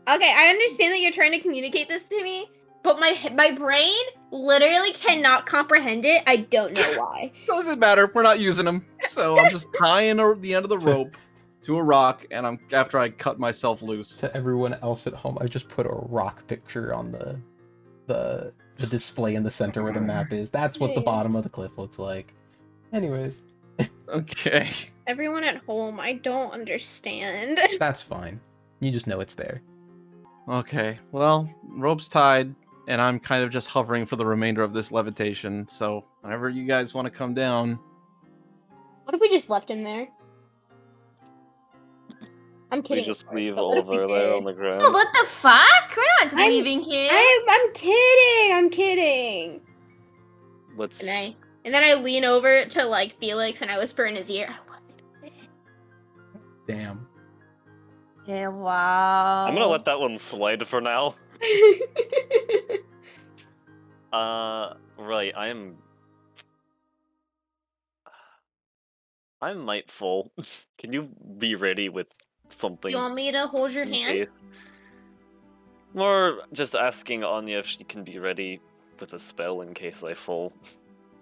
Okay, I understand that you're trying to communicate this to me, but my brain literally cannot comprehend it. I don't know why. Doesn't matter. We're not using them. So I'm just tying the end of the rope to a rock, and after I cut myself loose. To everyone else at home, I just put a rock picture on the display in the center where the map is. That's what the Yeah. bottom of the cliff looks like. Anyways, Okay. Everyone at home, I don't understand. that's fine. You just know it's there. Okay. Well, rope's tied, and I'm kind of just hovering for the remainder of this levitation. So whenever you guys want to come down, What if we just left him there? I'm We kidding. just of course, leave but what if we Oliver there did? on the ground. Oh, what the fuck? We're not I'm- leaving him. I'm kidding. I'm kidding. Let's. And then I lean over to like Felix and I whisper in his ear, I wasn't kidding. Damn. Yeah, wow. I'm gonna let that one slide for now. Right. I'm might full. Can you be ready with something? Do you want me to hold your in hand? case? Or just asking Anya if she can be ready with a spell in case I fall.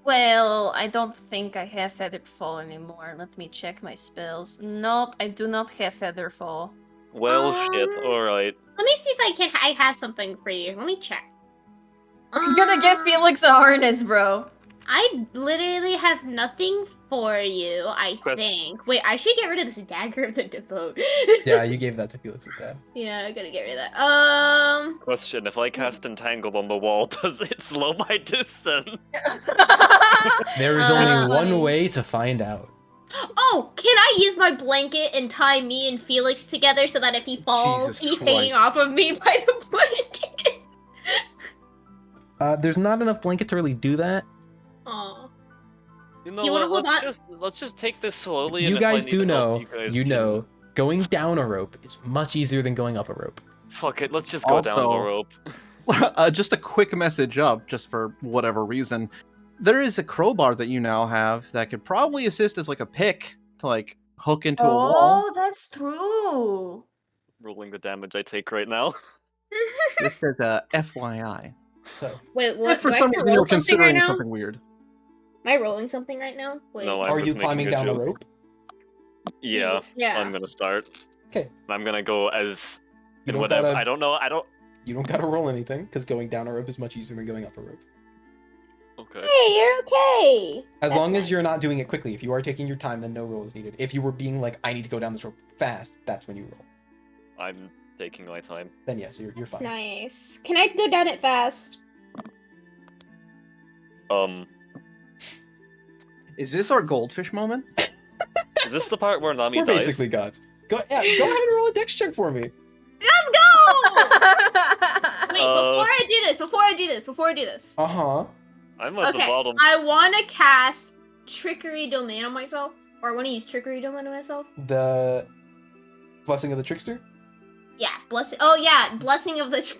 Well, I don't think I have Feathered Fall anymore. Let me check my spells. Nope, I do not have Feather Fall. Well, shit. Alright. Let me see if I have something for you. Let me check. I'm gonna get Felix a harness, bro. I literally have nothing for you, I think. Wait, I should get rid of this dagger of the devote. Yeah, you gave that to Felix's dad. Yeah, I gotta get rid of that. Question, if I cast Entangle on the wall, does it slow my descent? There is That's only one funny. way to find out. Oh, can I use my blanket and tie me and Felix together so that if he falls, Jesus he's Christ. hanging off of me by the blanket? There's not enough blanket to really do that. Aw. You know You wanna what? hold Let's just take this slowly. You and if I guys need do help, know, you guys can- going down a rope is much easier than going up a rope. Fuck it. Let's just go down the Also- rope. just a quick message up, just for whatever reason. There is a crowbar that you now have that could probably assist as like a pick to like hook into a wall. Oh, that's true. Rolling the damage I take right now. Just as a FYI. So, Wait, If what? for do I some have to reason roll you're something considering right now? something weird. Am I rolling something right now? Wait. No, I'm are you just making climbing down a joke. rope? Yeah, Yeah. I'm gonna start. Okay. I'm gonna go as You in don't whatever. gotta- I don't know. I don't. You don't gotta roll anything, because going down a rope is much easier than going up a rope. Okay. Hey, you're okay. As That's long as nice. you're not doing it quickly. If you are taking your time, then no roll is needed. If you were being like, I need to go down this rope fast, that's when you roll. I'm taking my time. Then yes, you're That's fine. nice. Can I go down it fast? Is this our goldfish moment? Is this the part where Nami We're dies? basically gods. Go ahead and roll a dex check for me. Let's go! Wait, Uh, before I do this. Uh-huh. I'm at the Okay, bottom. I want to cast Trickery Domain on myself. Or I want to use Trickery Domain on myself. The Blessing of the Trickster? Yeah, Blessing. Oh, yeah, Blessing of the...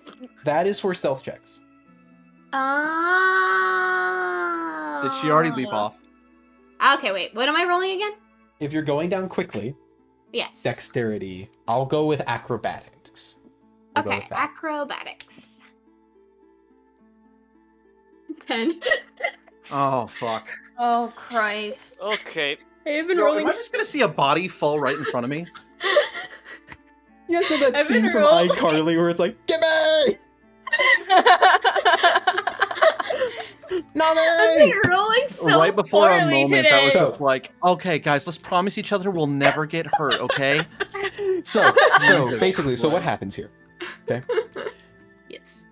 That is for stealth checks. Did she already leap off? Okay, wait. What am I rolling again? If you're going down quickly, Yes. dexterity. I'll go with acrobatics. We'll go Okay, with that. acrobatics. 10. Oh fuck. Oh, Christ. Okay. I've been Yo, rolling. am I just gonna see a body fall right in front of me? You guys know that I've scene been from rolling. iCarly where it's like, Gimme! I've Nami! been rolling so right before a poorly moment today. that was So- just like, okay, guys, let's promise each other we'll never get hurt, okay? So Jesus basically, so what Christ. happens here? Okay. Yes.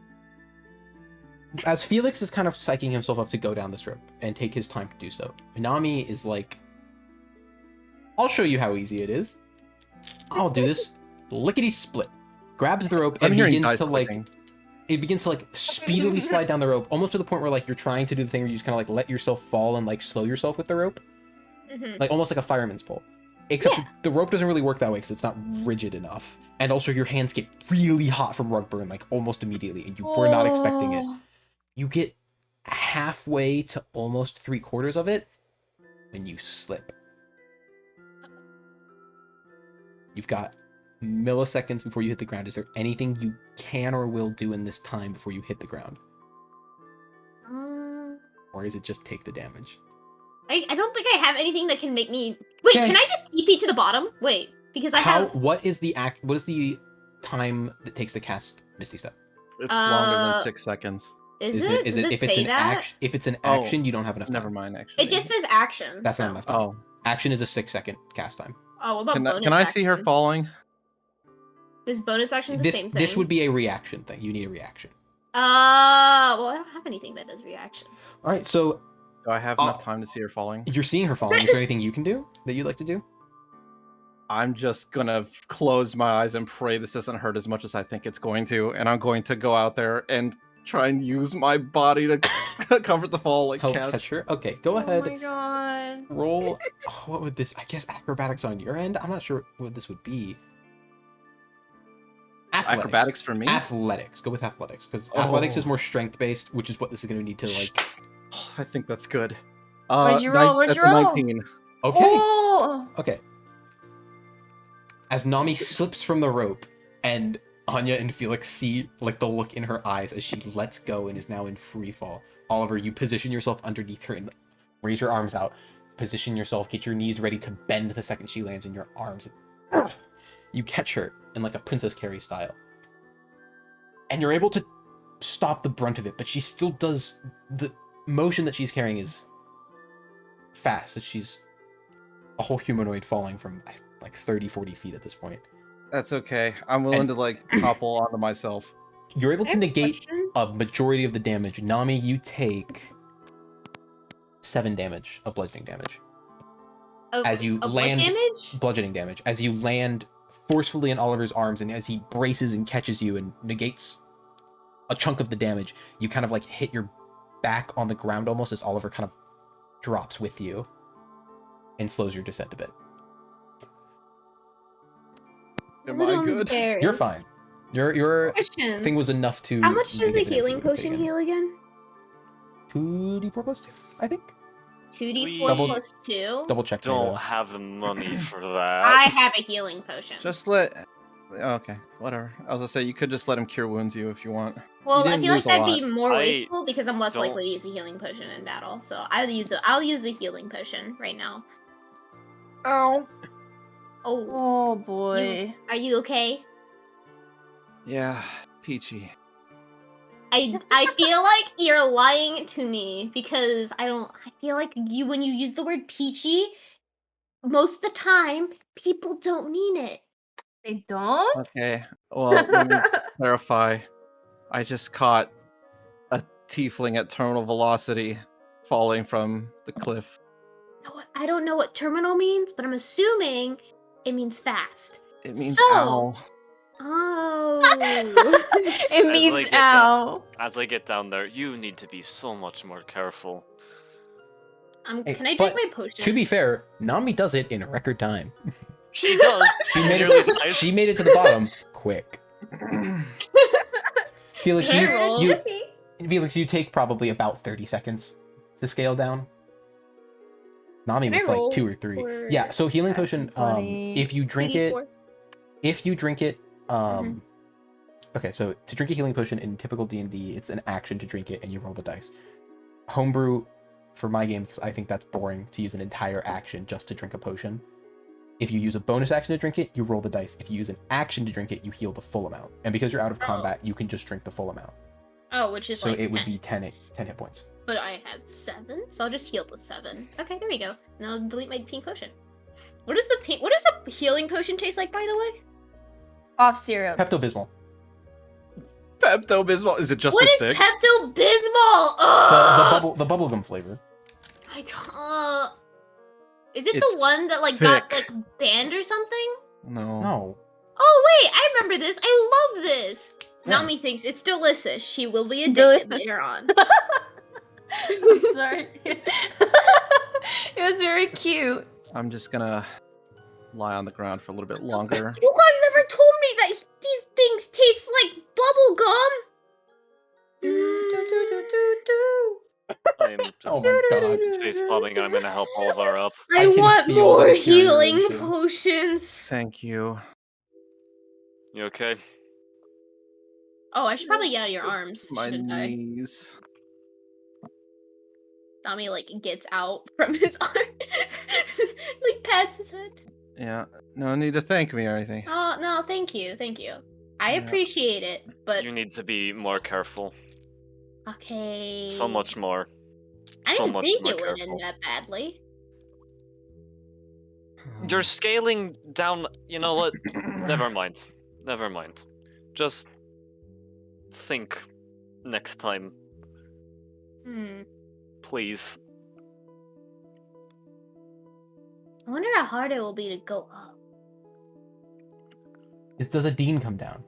As Felix is kind of psyching himself up to go down this rope and take his time to do so, Nami is like, I'll show you how easy it is. I'll do this lickety split, grabs the rope, I'm and hearing begins dice to like. clicking. It begins to like speedily slide down the rope, almost to the point where like you're trying to do the thing where you just kind of like let yourself fall and like slow yourself with the rope, like almost like a fireman's pole. Except the rope doesn't really work that way because it's not rigid enough, and also your hands get really hot from rug burn like almost immediately, and you were not expecting it. You get halfway to almost 3/4 of it when you slip. You've got milliseconds before you hit the ground. Is there anything you can or will do in this time before you hit the ground? Or is it just take the damage? I don't think I have anything that can make me. Wait, Okay. can I just TP to the bottom? Wait, because I have. What is the time that takes to cast Misty Step? It's longer than 6 seconds. Is it? Does it if say it's an that? action? If it's an action, you don't have enough time. Never mind, actually. It just says action. That's so. not enough time. Oh, Action is a 6-second cast time. Oh, what about bonus can I see her action? falling? Is bonus action the same thing? This would be a reaction thing. You need a reaction. Well, I don't have anything that does reaction. All right, so Do I have enough time to see her falling? you're seeing her falling. Is there anything you can do that you'd like to do? I'm just gonna close my eyes and pray this doesn't hurt as much as I think it's going to, and I'm going to go out there and try and use my body to comfort the fall, like Help catch. catch her. Okay, go ahead. Oh my god. Roll. What would this? I guess acrobatics on your end. I'm not sure what this would be. Athletics. Acrobatics for me? Athletics. Go with athletics because athletics is more strength based, which is what this is going to need to like. I think that's good. What'd you roll? What'd you roll? 19. Okay. Oh! Okay. As Nami slips from the rope, and Anya and Felix see like the look in her eyes as she lets go and is now in free fall. Oliver, you position yourself underneath her and raise your arms out. Position yourself, get your knees ready to bend the second she lands in your arms. You catch her in like a Princess Carrie style. And you're able to stop the brunt of it, but she still does the motion that she's carrying is fast. That she's a whole humanoid falling from like 30-40 feet at this point. That's okay. I'm willing to like topple onto myself. You're able I to have a negate question. a majority of the damage. Nami, you take 7 damage of bludgeoning damage. As you Of land- what damage? Bludgeoning damage. As you land forcefully in Oliver's arms, and as he braces and catches you and negates a chunk of the damage, you kind of like hit your back on the ground almost as Oliver kind of drops with you and slows your descent a bit. Am I good? You're fine. Your Question. thing was enough to. How much does a negate the healing damage you would've potion taken. heal again? 2d4 plus 2, I think. 2d4 Double- plus 2? Double check. for me, Don't though. have the money for that. I have a healing potion. Just let. Okay, whatever. I was gonna say you could just let him cure wounds you if you want. Well, I didn't feel like lose a that'd lot. be more I wasteful because I'm less don't- likely to use a healing potion in battle. So I'll use a healing potion right now. Ow. Oh, Oh boy. are you okay? Yeah, peachy. I feel like you're lying to me because I feel like when you use the word peachy, most of the time people don't mean it. They don't? Okay. Well, let me clarify. I just caught a tiefling at terminal velocity falling from the cliff. No, I don't know what terminal means, but I'm assuming it means fast. It means So- ow. Oh. It As means I get down- ow. As I get down there, you need to be so much more careful. Hey, Can I but drink my potion? To be fair, Nami does it in a record time. She does. She made Nearly it. dies. She made it to the bottom quick. Felix, Can I roll? Felix, you take probably about 30 seconds to scale down. Nami Can I was like roll 2 or 3. for- Yeah. So healing That's potion. funny. If you drink it, Okay, so to drink a healing potion in typical D&D, it's an action to drink it, and you roll the dice. Homebrew, for my game, because I think that's boring to use an entire action just to drink a potion. If you use a bonus action to drink it, you roll the dice. If you use an action to drink it, you heal the full amount. And because you're out of combat, you can just drink the full amount. Oh, which is So like it would 10. be 10 hit points. But I have 7, so I'll just heal the 7. Okay, there we go. Now I'll delete my pink potion. What does a healing potion taste like, by the way? Cough syrup. Pepto-Bismol. Pepto-Bismol. Is it just What a is stick? Pepto-Bismol? The Ugh! bubblegum flavor. I don't. Is it It's the one that like got thick. like banned or something? No. No. Oh wait, I remember this. I love this. Yeah. Nami thinks it's delicious. She will be addicted later on. I'm sorry. It was very cute. I'm just gonna lie on the ground for a little bit longer. You guys never told me that these things taste like bubble gum. I'm just Oh my god. face palming and I'm gonna help Oliver up. I can want feel more the healing deterioration. potions. Thank you. You okay? Oh, I should probably get out of your arms, My shouldn't I? knees. Nami like gets out from his arm, like pats his head. Yeah. No need to thank me or anything. Oh no, thank you. I Yeah. appreciate it, but You need to be more careful. okay. So much more. I so didn't much think more it would careful. end that badly. You're scaling down. You know what? Never mind. Never mind. Just think next time, please. I wonder how hard it will be to go up. Does a dean come down?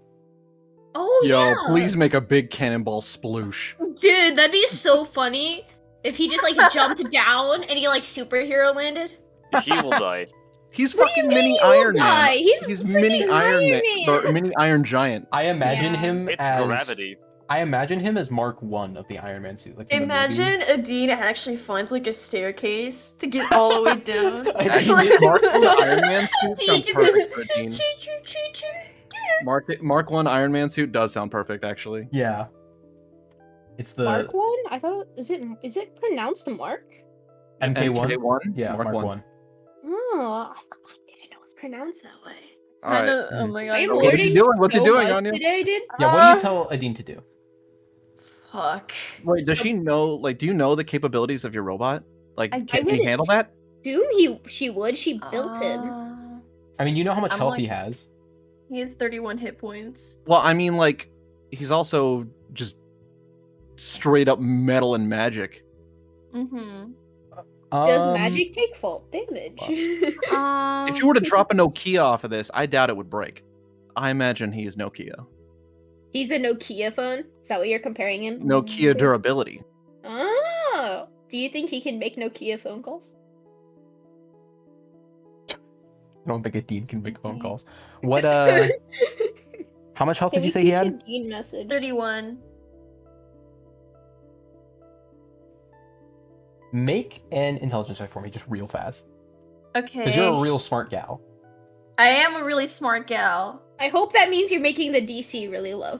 Oh Yo, yeah. please make a big cannonball sploosh. Dude, that'd be so funny if he just like jumped down and he like superhero landed. He will die. He's What do you fucking mean mini he will Iron die? Man. He's mini freaking Iron Man, Man. or mini Iron Giant. I imagine Yeah. him It's as gravity. I imagine him as Mark 1 of the Iron Man suit. Like in the movie. Imagine a dean actually finds like a staircase to get all the way down. Actually, Mark 1 Iron Man suit He sounds just perfect for a goes, team. Mark 1 Iron Man suit does sound perfect, actually. Yeah. It's the Mark one? I thought is it pronounced Mark? MK1. MK1? Yeah, Mark 1. Oh, I didn't know it was pronounced that way. All right. Oh my god. I'm What are you learning doing? What's he so doing, much Anya? today, dude. Yeah, what do you tell Adine to do? Fuck. Wait, does she know? Like, do you know the capabilities of your robot? Like, I can would he handle that? Assume she would. She built him. I mean, you know how much I'm health like- he has. He has 31 hit points. Well, I mean, like, he's also just straight up metal and magic. Mm-hmm. Does magic take fault damage? If you were to drop a Nokia off of this, I doubt it would break. I imagine he is Nokia. He's a Nokia phone. Is that what you're comparing him? Nokia durability. Oh, do you think he can make Nokia phone calls? I don't think a dean can make phone calls. What how much health did you say he had? Dean message. 31. Make an intelligence check for me, just real fast. Okay. Because you're a real smart gal. I am a really smart gal. I hope that means you're making the DC really low.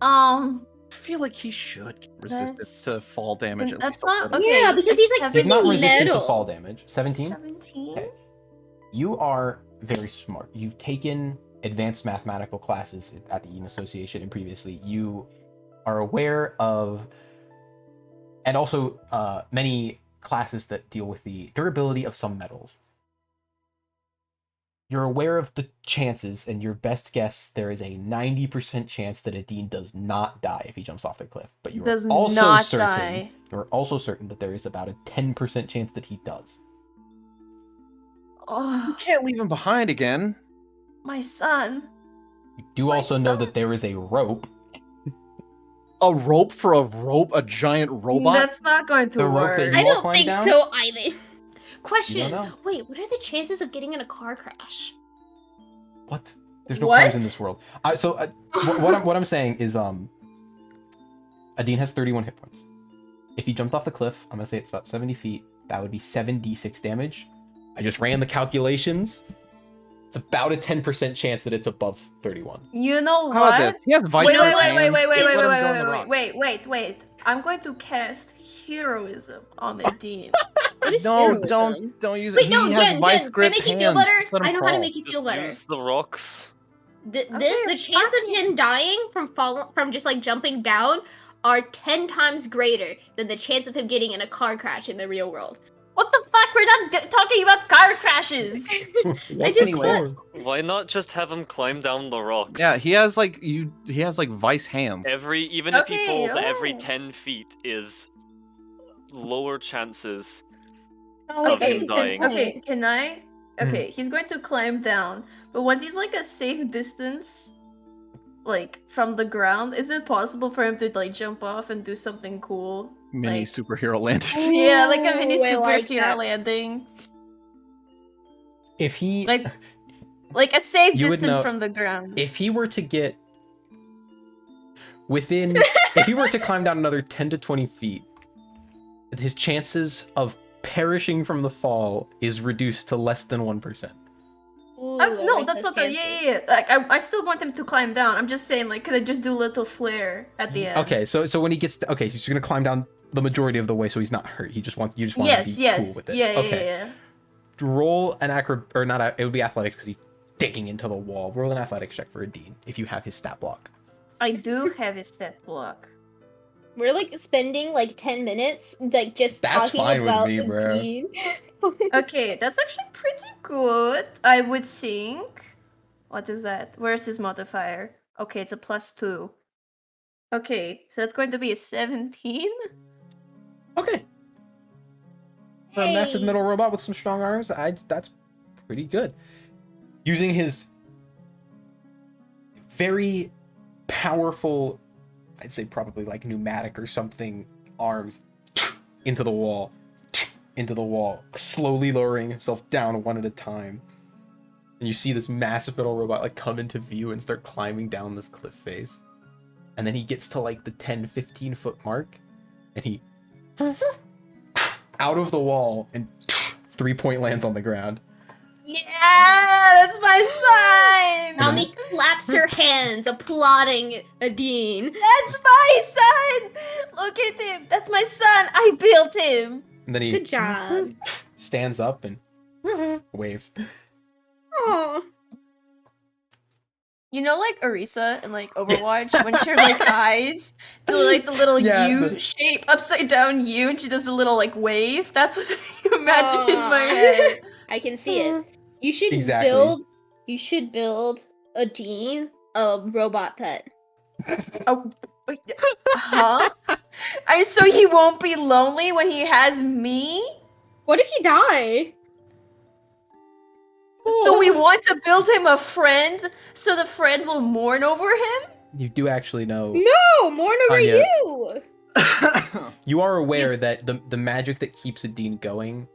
I feel like he should get resistance to That's- fall damage. at That's least a not little. okay. Yeah, because he's, like, He's not Freaking resistant to metal. fall damage. 17? 17? Okay. You are very smart. You've taken advanced mathematical classes at the Eden Association and previously. You are aware of, and also many classes that deal with the durability of some metals. You're aware of the chances, and your best guess, there is a 90% chance that a dean does not die if he jumps off the cliff. But you are Does also not certain die. you're also certain that there is about a 10% chance that he does. You Oh, can't leave him behind again. my son. You do My also know son. that there is a rope. A rope for a rope? A giant robot? That's not going to The rope work. that you I all don't climb think down? so either. Question. know. Wait, what are the chances of getting in a car crash? What? There's no What? cars in this world. What I'm saying is, Adine has 31 hit points. If he jumped off the cliff, I'm gonna say it's about 70 feet. That would be 7d6 damage. I just ran the calculations. It's about a 10% chance that it's above 31. You know How about what? this? He has vice Wait, grip wait, hands. wait, wait, wait, wait, Let wait, him wait, go on the wait, rock. wait, wait, wait. I'm going to cast heroism on the dean. What is No, heroism? don't use it. Wait, He no, has Jen, vice can I grip make you hands. feel better? Just let him I know how to crawl. make you Just feel better. use the rocks. The Okay, chance of him dying from just like jumping down are 10 times greater than the chance of him getting in a car crash in the real world. What the fuck? We're not talking about car crashes. What's just it thought- for? Why not just have him climb down the rocks? Yeah, he has like vice hands. Even if he Okay, falls every alright. 10 feet is lower chances Oh, of him dying. Okay, can I? Okay, he's going to climb down, But once he's like a safe distance, like from the ground, is it possible for him to like jump off and do something cool? Mini Like, superhero landing. yeah, like a mini Ooh, I like superhero that. landing. If he Like a safe You would distance know- from the ground. if he were to get within if he were to climb down another 10 to 20 feet, his chances of perishing from the fall is reduced to less than 1%. Ooh, I No, like that's those what chances. Like I still want him to climb down. I'm just saying, like, could I just do a little flare at the end? Okay, so when he gets okay, he's gonna climb down the majority of the way, so he's not hurt. You just want him to Yes, be yes. cool with it. Yeah, Okay. yeah. Roll an or not. It would be athletics because he's digging into the wall. Roll an athletics check for a Dean if you have his stat block. I do have his stat block. We're like spending like 10 minutes like just That's talking fine with about me, the bro. team. Okay, that's actually pretty good, I would think. What is that? Where's his modifier? Okay, it's a +2. Okay, so that's going to be a 17? Okay. For a massive Hey. metal robot with some strong arms, that's pretty good. Using his very powerful, I'd say probably like pneumatic or something, arms into the wall, slowly lowering himself down one at a time. And you see this massive metal robot like come into view and start climbing down this cliff face. And then he gets to like the 10-15 foot mark, and he out of the wall and 3-point lands on the ground. Yeah, that's my son! Nami claps her hands, applauding Adine. That's my son! Look at him! That's my son! I built him! And then he Good job. stands up and waves. Oh, You know, like Orisa in like Overwatch, when she like eyes do like the little Yeah, U but- shape, upside down U, and she does a little like wave. That's what I imagine in my Aw. head. I can see it. You should Exactly. build Adine a robot pet. Oh, wait, huh? So he won't be lonely when he has me? What if he die? So we want to build him a friend, so the friend will mourn over him? You do actually know. No, mourn over Anya. you. You are aware that the magic that keeps Adine going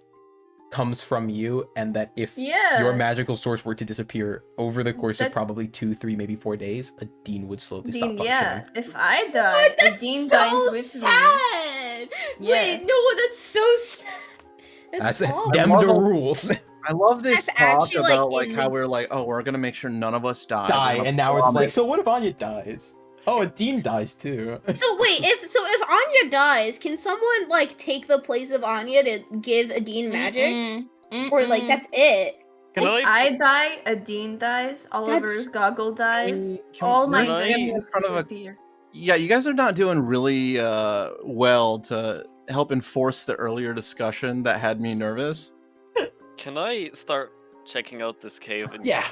comes from you, and that if Yeah. your magical source were to disappear over the course of That's- probably 2, 3, maybe 4 days, Adine would slowly stop Dean, functioning. yeah. If I die, What? That's Dean so dies with me. sad. Yeah. Wait, no, that's so sad. That's awful. them I the love- rules. I love this That's talk actually, like, about like in how the- we're like, oh, we're gonna make sure none of us die. Die, We're gonna and now it's promise- like, so what if Anya dies? Oh, Adine dies too. So wait, if Anya dies, can someone like take the place of Anya to give Adine magic? Or like that's it? Can If I? I die, Adine dies, Oliver's goggle dies, Can- all my can I- friends in front of a- disappear. Yeah, you guys are not doing really well to help enforce the earlier discussion that had me nervous. Can I start checking out this cave? And Yeah.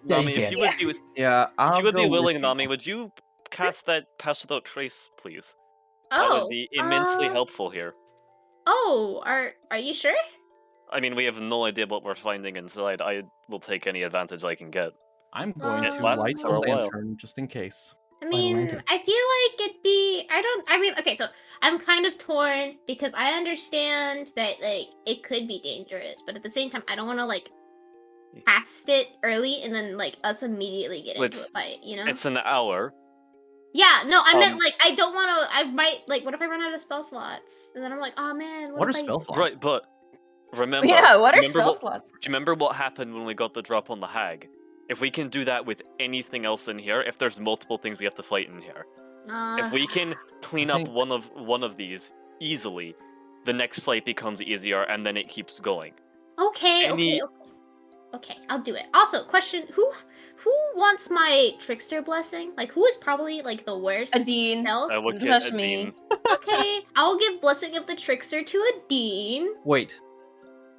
Yeah, Nami, you if can. you would be, Yeah, if you would be go with willing, you. Nami, would you cast that pass without trace, please? That Oh, would be immensely helpful here. Oh, are you sure? I mean, we have no idea what we're finding inside. I will take any advantage I can get. I'm going It to lasts light for the a while. lantern just in case. I a mean, lantern. I feel like it'd be. Okay, so I'm kind of torn because I understand that like it could be dangerous, but at the same time, I don't want to like cast it early and then like us immediately get into a It's- fight. You know? It's an hour. Yeah, no, I meant Um, like I don't want to. I might like. What if I run out of spell slots? And then I'm like, oh man, What are if I- spell slots? Right, but remember. Yeah, what are remember spell what- slots? Do you remember what happened when we got the drop on the hag? If we can do that with anything else in here, if there's multiple things we have to fight in here, if we can clean up think- one of these easily, the next fight becomes easier, and then it keeps going. Okay, Any- okay, I'll do it. Also, question: Who wants my trickster blessing? Like, who is probably like the worst? Adine. Stealth? I would Touch get me. Okay, I'll give blessing of the trickster to Adine. Wait,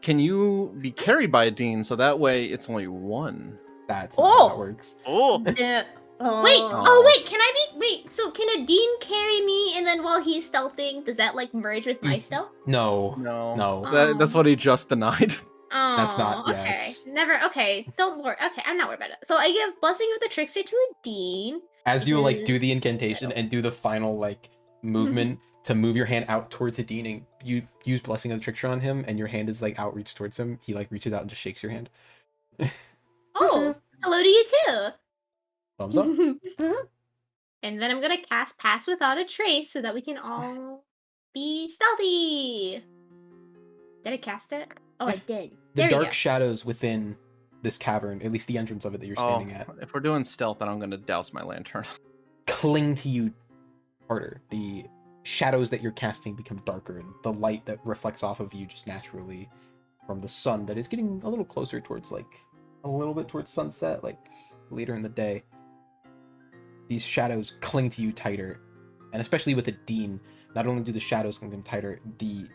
can you be carried by a dean so that way it's only one? That's not how that Oh! works. Oh, Yeah. Wait, Aw. wait, can I be? Wait, so can Adine carry me, and then while he's stealthing, does that like merge with my Mm. stealth? No. No. No. That's what he just denied. Oh, That's not- yeah, okay. it's- Never. Okay, don't worry. Okay, I'm not worried about it. So I give blessing of the trickster to a dean. As you like do because- the incantation and do the final like movement to move your hand out towards the dean, and you use blessing of the trickster on him, and your hand is like outreached towards him. He like reaches out and just shakes your hand. Oh, hello to you too. Thumbs up. And then I'm gonna cast Pass Without a Trace so that we can all be stealthy. Did I cast it? Oh, I did. The There we dark go. shadows within this cavern, at least the entrance of it that you're standing at, if we're doing stealth, then I'm gonna douse my lantern. cling to you harder. The shadows that you're casting become darker, and the light that reflects off of you just naturally from the sun that is getting a little closer towards a little bit towards sunset, like later in the day. These shadows cling to you tighter, and especially with a dean, not only do the shadows cling to him tighter, the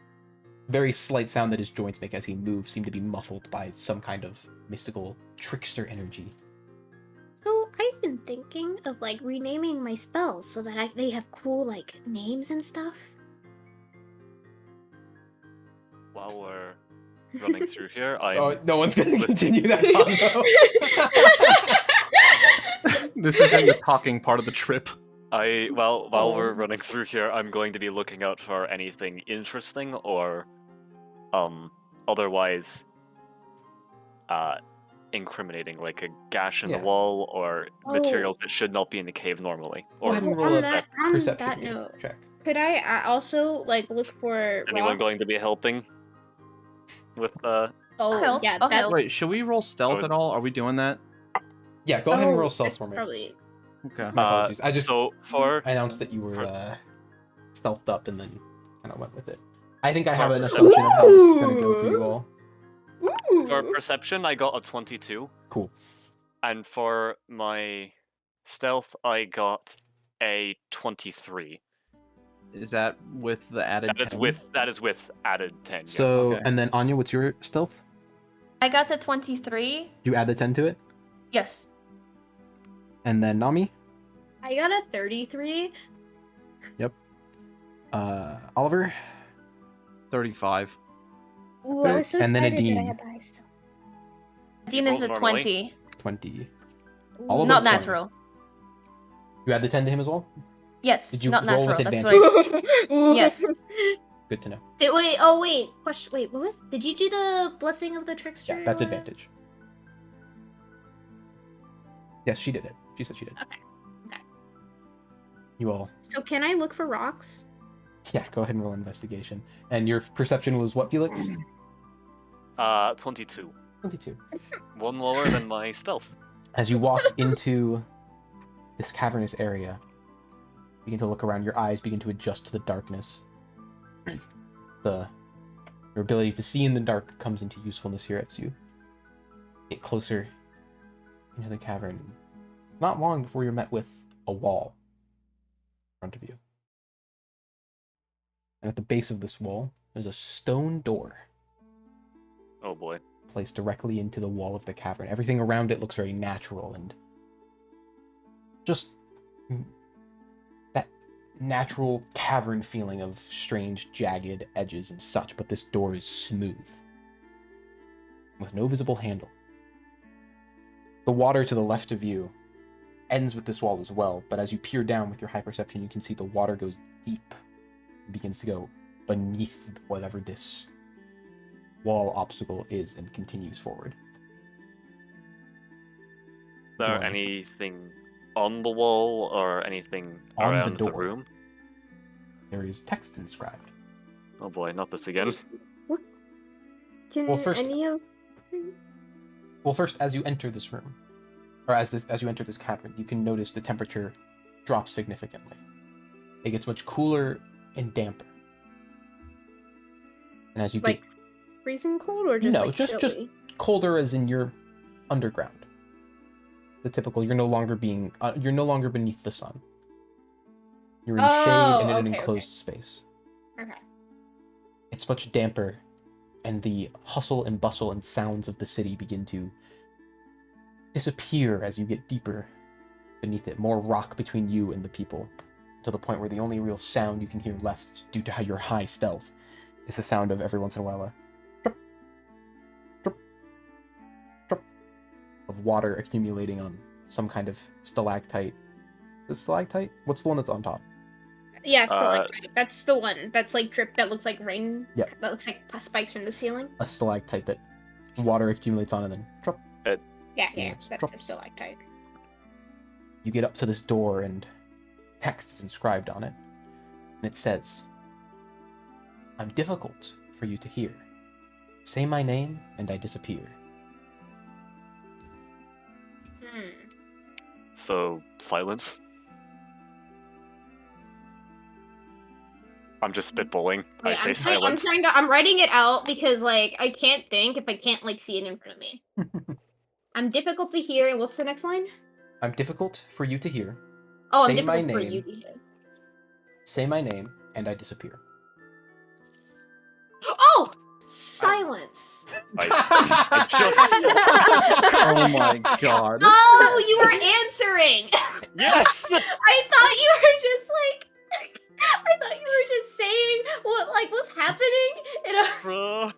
very slight sound that his joints make as he moves seem to be muffled by some kind of mystical trickster energy. So I've been thinking of like renaming my spells so that they have cool like names and stuff. While we're running through here, I'm Oh, no one's gonna listening. continue that convo. This isn't the talking part of the trip. while we're running through here, I'm going to be looking out for anything interesting or otherwise incriminating, like a gash in Yeah. the wall or Oh. materials that should not be in the cave normally. Go Or ahead and on roll a that- on perception that note, check. Could I also like look for anyone rocks? going to be helping with Oh, help, yeah, I'll that's help. Wait, should we roll stealth would- at all? Are we doing that? Yeah, go ahead and roll Oh, stealth that's for me. Probably. Okay. My apologies. I just so for announced that you were for- stealthed up and then kind of went with it. I think I For have an perception. assumption of how this is going to go for you all. for perception, I got a 22, Cool. and for my stealth, I got a 23. Is that with the added? That is 10? with added 10. Yes. So, Okay. and then Anya, what's your stealth? I got a 23. You add the 10 to it? Yes. And then Nami? I got a 33. Oliver? 35. Ooh, I was so And then a excited that I Dean. had the high stuff. Dean is a rolled normally? 20. 20. All of Not those 20. natural. You add the 10 to him as well? Yes, Did you not roll with natural. That's advantage? right. Yes. Good to know. Wait. Question. Wait, what was? Did you do the blessing of the trickster? Yeah, that's or- advantage. Yes, she did it. She said she did. Okay. Okay. You all. So can I look for rocks? Yeah, go ahead and roll investigation. And your perception was what, Felix? 22. 22. One lower than my stealth. As you walk into this cavernous area, begin to look around, your eyes begin to adjust to the darkness. Your ability to see in the dark comes into usefulness here as you get closer into the cavern. Not long before you're met with a wall in front of you. And at the base of this wall, there's a stone door Oh boy. placed directly into the wall of the cavern. Everything around it looks very natural and just that natural cavern feeling of strange jagged edges and such, but this door is smooth with no visible handle. The water to the left of you ends with this wall as well, but as you peer down with your high perception, you can see the water goes deep. It begins to go beneath whatever this wall obstacle is and continues forward. Is there Right. anything on the wall or anything On the around the door. room? There is text inscribed. Oh boy, not this again. Can Well, first- any of Well, first, as you enter this room, or as you enter this cavern, you can notice the temperature drops significantly. It gets much cooler and damper. And as you like get freezing cold or just No, like just- chilly? colder, as in you're underground, the typical, you're no longer beneath the sun. You're in shade and in an okay, enclosed space. Okay. It's much damper, and the hustle and bustle and sounds of the city begin to disappear as you get deeper beneath it. More rock between you and the people, to the point where the only real sound you can hear left, due to how your high stealth, is the sound of every once in a while a drip, drip, of water accumulating on some kind of stalactite. The stalactite? What's the one that's on top? Yeah, stalactite. That's the one that's like drip that looks like rain. Yep. That looks like spikes from the ceiling. A stalactite that water accumulates on and then drop. Yeah, it's that's drops. a stalactite. You get up to this door and text is inscribed on it. And it says, I'm difficult for you to hear. Say my name and I disappear. So, silence. I'm just spitballing. I say silence. I'm writing it out because like I can't think if I can't like see it in front of me. I'm difficult to hear. And what's the next line? I'm difficult for you to hear. Oh, Say I'm my difficult for name. you to hear. Say my name and I disappear. Oh, silence. I just... Oh my god. Oh, you were answering. Yes! I thought you were just like. I thought you were just saying what like was happening in a. Bruh.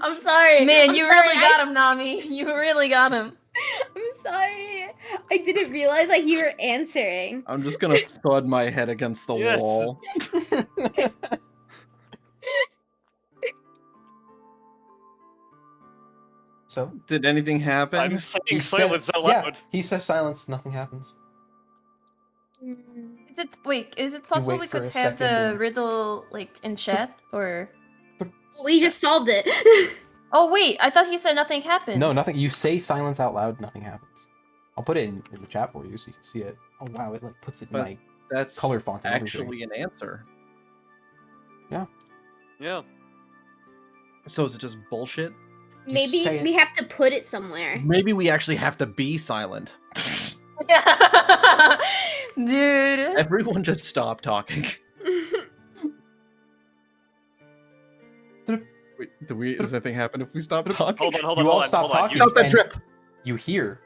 I'm sorry. Man, I'm you sorry, really got him, Nami. You really got him. I'm sorry. I didn't realize like you were answering. I'm just gonna thud my head against the Yes. wall. So? Did anything happen? I'm saying He silence says, out yeah, loud. he says silence, nothing happens. Is it possible wait we for could a have the second and- riddle like in chat or? We just solved it. Oh wait, I thought he said nothing happened. No, nothing. You say silence out loud, nothing happens. I'll put it in the chat for you so you can see it. Oh wow, it like puts it in But my That's color font and actually an answer. Yeah. So is it just bullshit? Maybe say it. we have to put it somewhere. Maybe we actually have to be silent. Dude. Everyone just stop talking. Wait, does anything happen if we stop talking? Hold on, You all hold stop on. talking. Stop that and drip! You hear.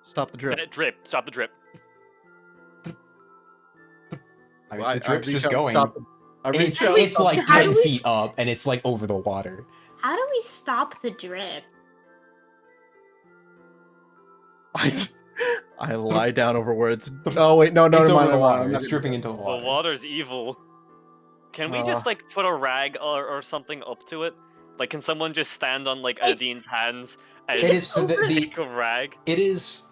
Stop the drip. Drip. Stop the drip. I mean, I the drip's reach just out, going. stop it. I reach It's, out, it's stop like the How do 10 we feet up, and it's like over the water. How do we stop the drip? I lie down over where it's. Oh wait, no, It's never over mind. the never mind, water. I'm not It's gonna dripping do into the The water. water's evil. Can we just like put a rag or something up to it? Like, can someone just stand on like It's- Adine's hands and It is so make a rag? It is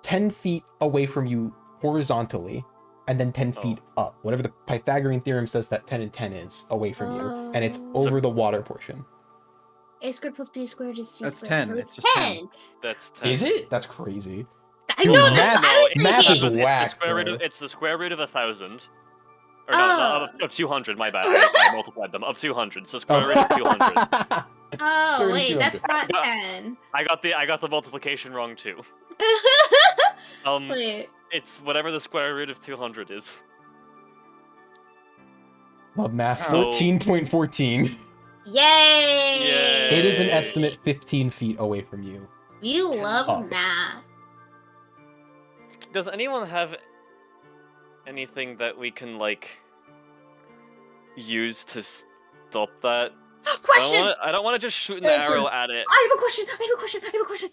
10 feet away from you horizontally, and then 10 feet up. Whatever the Pythagorean theorem says that 10 and 10 is away from you, and it's Oh. over the water portion. A squared plus B squared is C That's squared. 10, So it's it's just 10. That's 10. Is it? That's crazy. I Dude, know, math- that's what I was math is thinking. It's the whack, square root bro. of it's the square root of 1,000. Or no, of 200. My bad. I multiplied them of 200. So square root of 200. Oh, Square root of wait, that's 200. not 10. I got the multiplication wrong too. Wait. It's whatever the square root of 200 is. Love math. So- 14.14. Yay! It is an Yay. estimate 15 feet away from you. You love Up. math. Does anyone have anything that we can like use to stop that? Question! I don't want to just shoot an Answer. arrow at it. I have a question.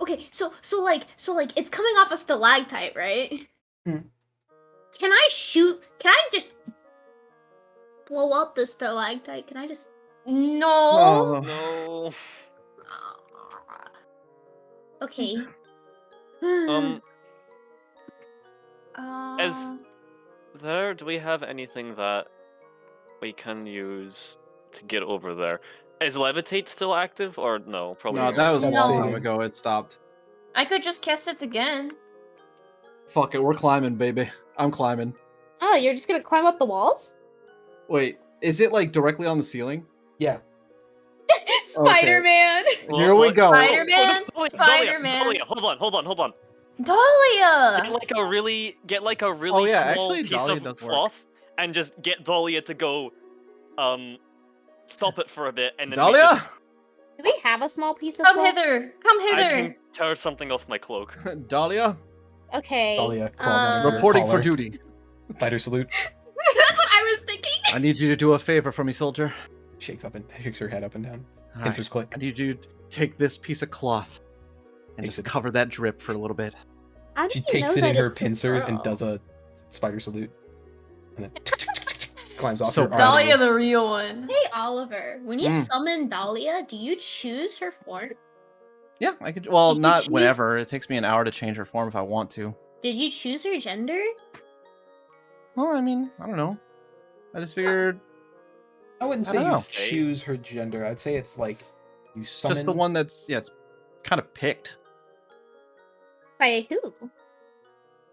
Okay. So like, it's coming off a stalactite, right? Hmm. Can I just blow up the stalactite? Can I just? No. Oh. No. Okay. As there, do we have anything that we can use to get over there? Is levitate still active or no? Probably No, not. that was a long No. time ago. It stopped. I could just cast it again. Fuck it, we're climbing, baby. I'm climbing. Oh, you're just gonna climb up the walls? Wait, is it like directly on the ceiling? Yeah. Spider-Man. Here we go. Spider-Man. Dahlia, Spider-Man. Dahlia, hold on. Dahlia. Get like a really Oh, yeah, small actually, piece Dahlia of does work. cloth and just get Dahlia to go stop it for a bit and then Dahlia? Do we have a small piece of Come cloth? hither. Come I hither. can tear something off my cloak. Dahlia? Okay. Dahlia crawls out of your Reporting for collar. duty. Fighter salute. That's what I was thinking. I need you to do a favor for me, soldier. shakes her head up and down. All Pincers click. I need you to take this piece of cloth and Takes just it. cover that drip for a little bit. How do She you takes know it that in her it's a pincers and girl? does a spider salute. And then climbs off So her arm. Dahlia, the real one. Hey Oliver, when you Mm. summon Dahlia, do you choose her form? Yeah, I could. Well, Did you not choose- whenever. It takes me an hour to change her form if I want to. Did you choose her gender? Well, I mean, I don't know. I just figured I wouldn't I say don't you know. choose her gender. I'd say it's like you summon. just the one that's it's kind of picked. By who?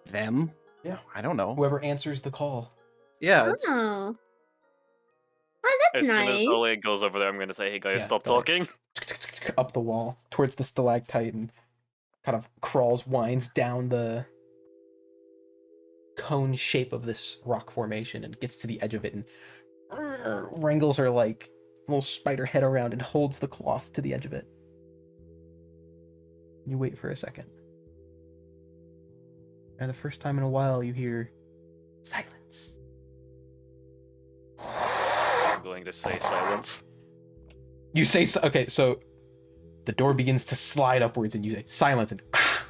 Them. Yeah. I don't know. Whoever answers the call. Yeah, it's Oh. Oh, that's As soon nice. as Dahlia goes over there, I'm gonna say, "Hey guys, Yeah, stop Dahlia. talking." Up the wall towards the stalactite and kind of winds down the cone shape of this rock formation and gets to the edge of it and wrangles her like little spider head around and holds the cloth to the edge of it. You wait for a second. And the first time in a while you hear silence. I'm going to say silence. You say okay, so the door begins to slide upwards and you say silence and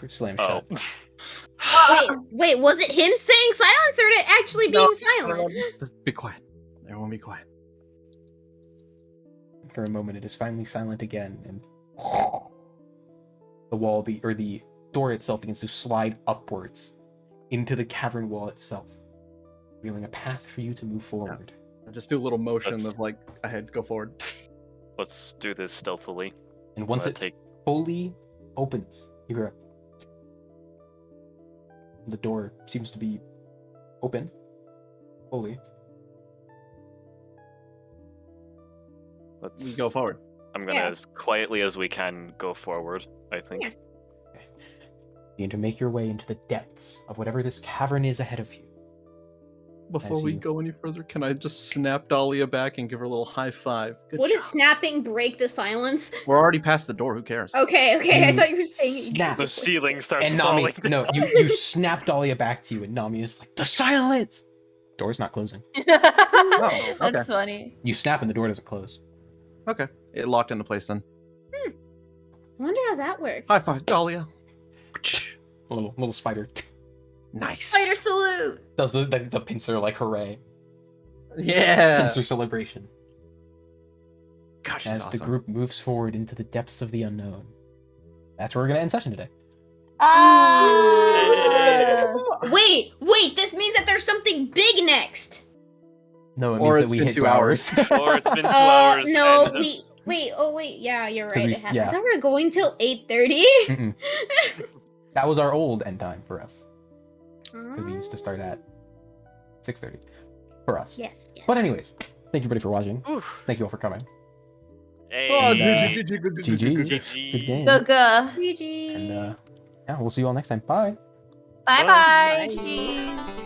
slam Oh, shut. Wait, was it him saying silence or it actually being No, silent? Just be quiet. Everyone, be quiet. For a moment, it is finally silent again, and the door itself begins to slide upwards into the cavern wall itself, revealing a path for you to move forward. I just do a little motion That's- of like ahead, go forward. let's do this stealthily. And once I'm it gonna fully opens, you hear the door seems to be open fully. let's We go forward. I'm gonna Yeah. as quietly as we can go forward. I think. Yeah. You need to make your way into the depths of whatever this cavern is ahead of you. Before As we you- go any further, can I just snap Dahlia back and give her a little high five? Good Wouldn't job. snapping break the silence? We're already past the door. Who cares? Okay, I You thought you were saying it. snap. The ceiling starts And falling. Nami, no, you snap Dahlia back to you, and Nami is like, the silence! Door's not closing. okay. That's funny. You snap and the door doesn't close. Okay, it locked into place then. I wonder how that works. High five, Dahlia. A little spider Nice. Spider salute! does the pincer like hooray. Yeah. Pincer celebration. Gosh, As she's awesome. the group moves forward into the depths of the unknown. That's where we're gonna end session today. Ah! Wait, this means that there's something big next. No, it Or means it's that we been hit 2 2 hours. Or it's been 2 hours. No, and- wait, yeah, you're 'Cause right. we- It has- yeah. I thought we were going till 8:30. Mm-mm. That was our old end time for us. Because we used to start at 6:30 for us. Yes. But anyways, thank you everybody for watching. Oof. Thank you all for coming. Hey. Oh, GG. GG. GG. Good game. Gaga. GG. And yeah, we'll see you all next time. Bye. Bye Bye. bye. GG's.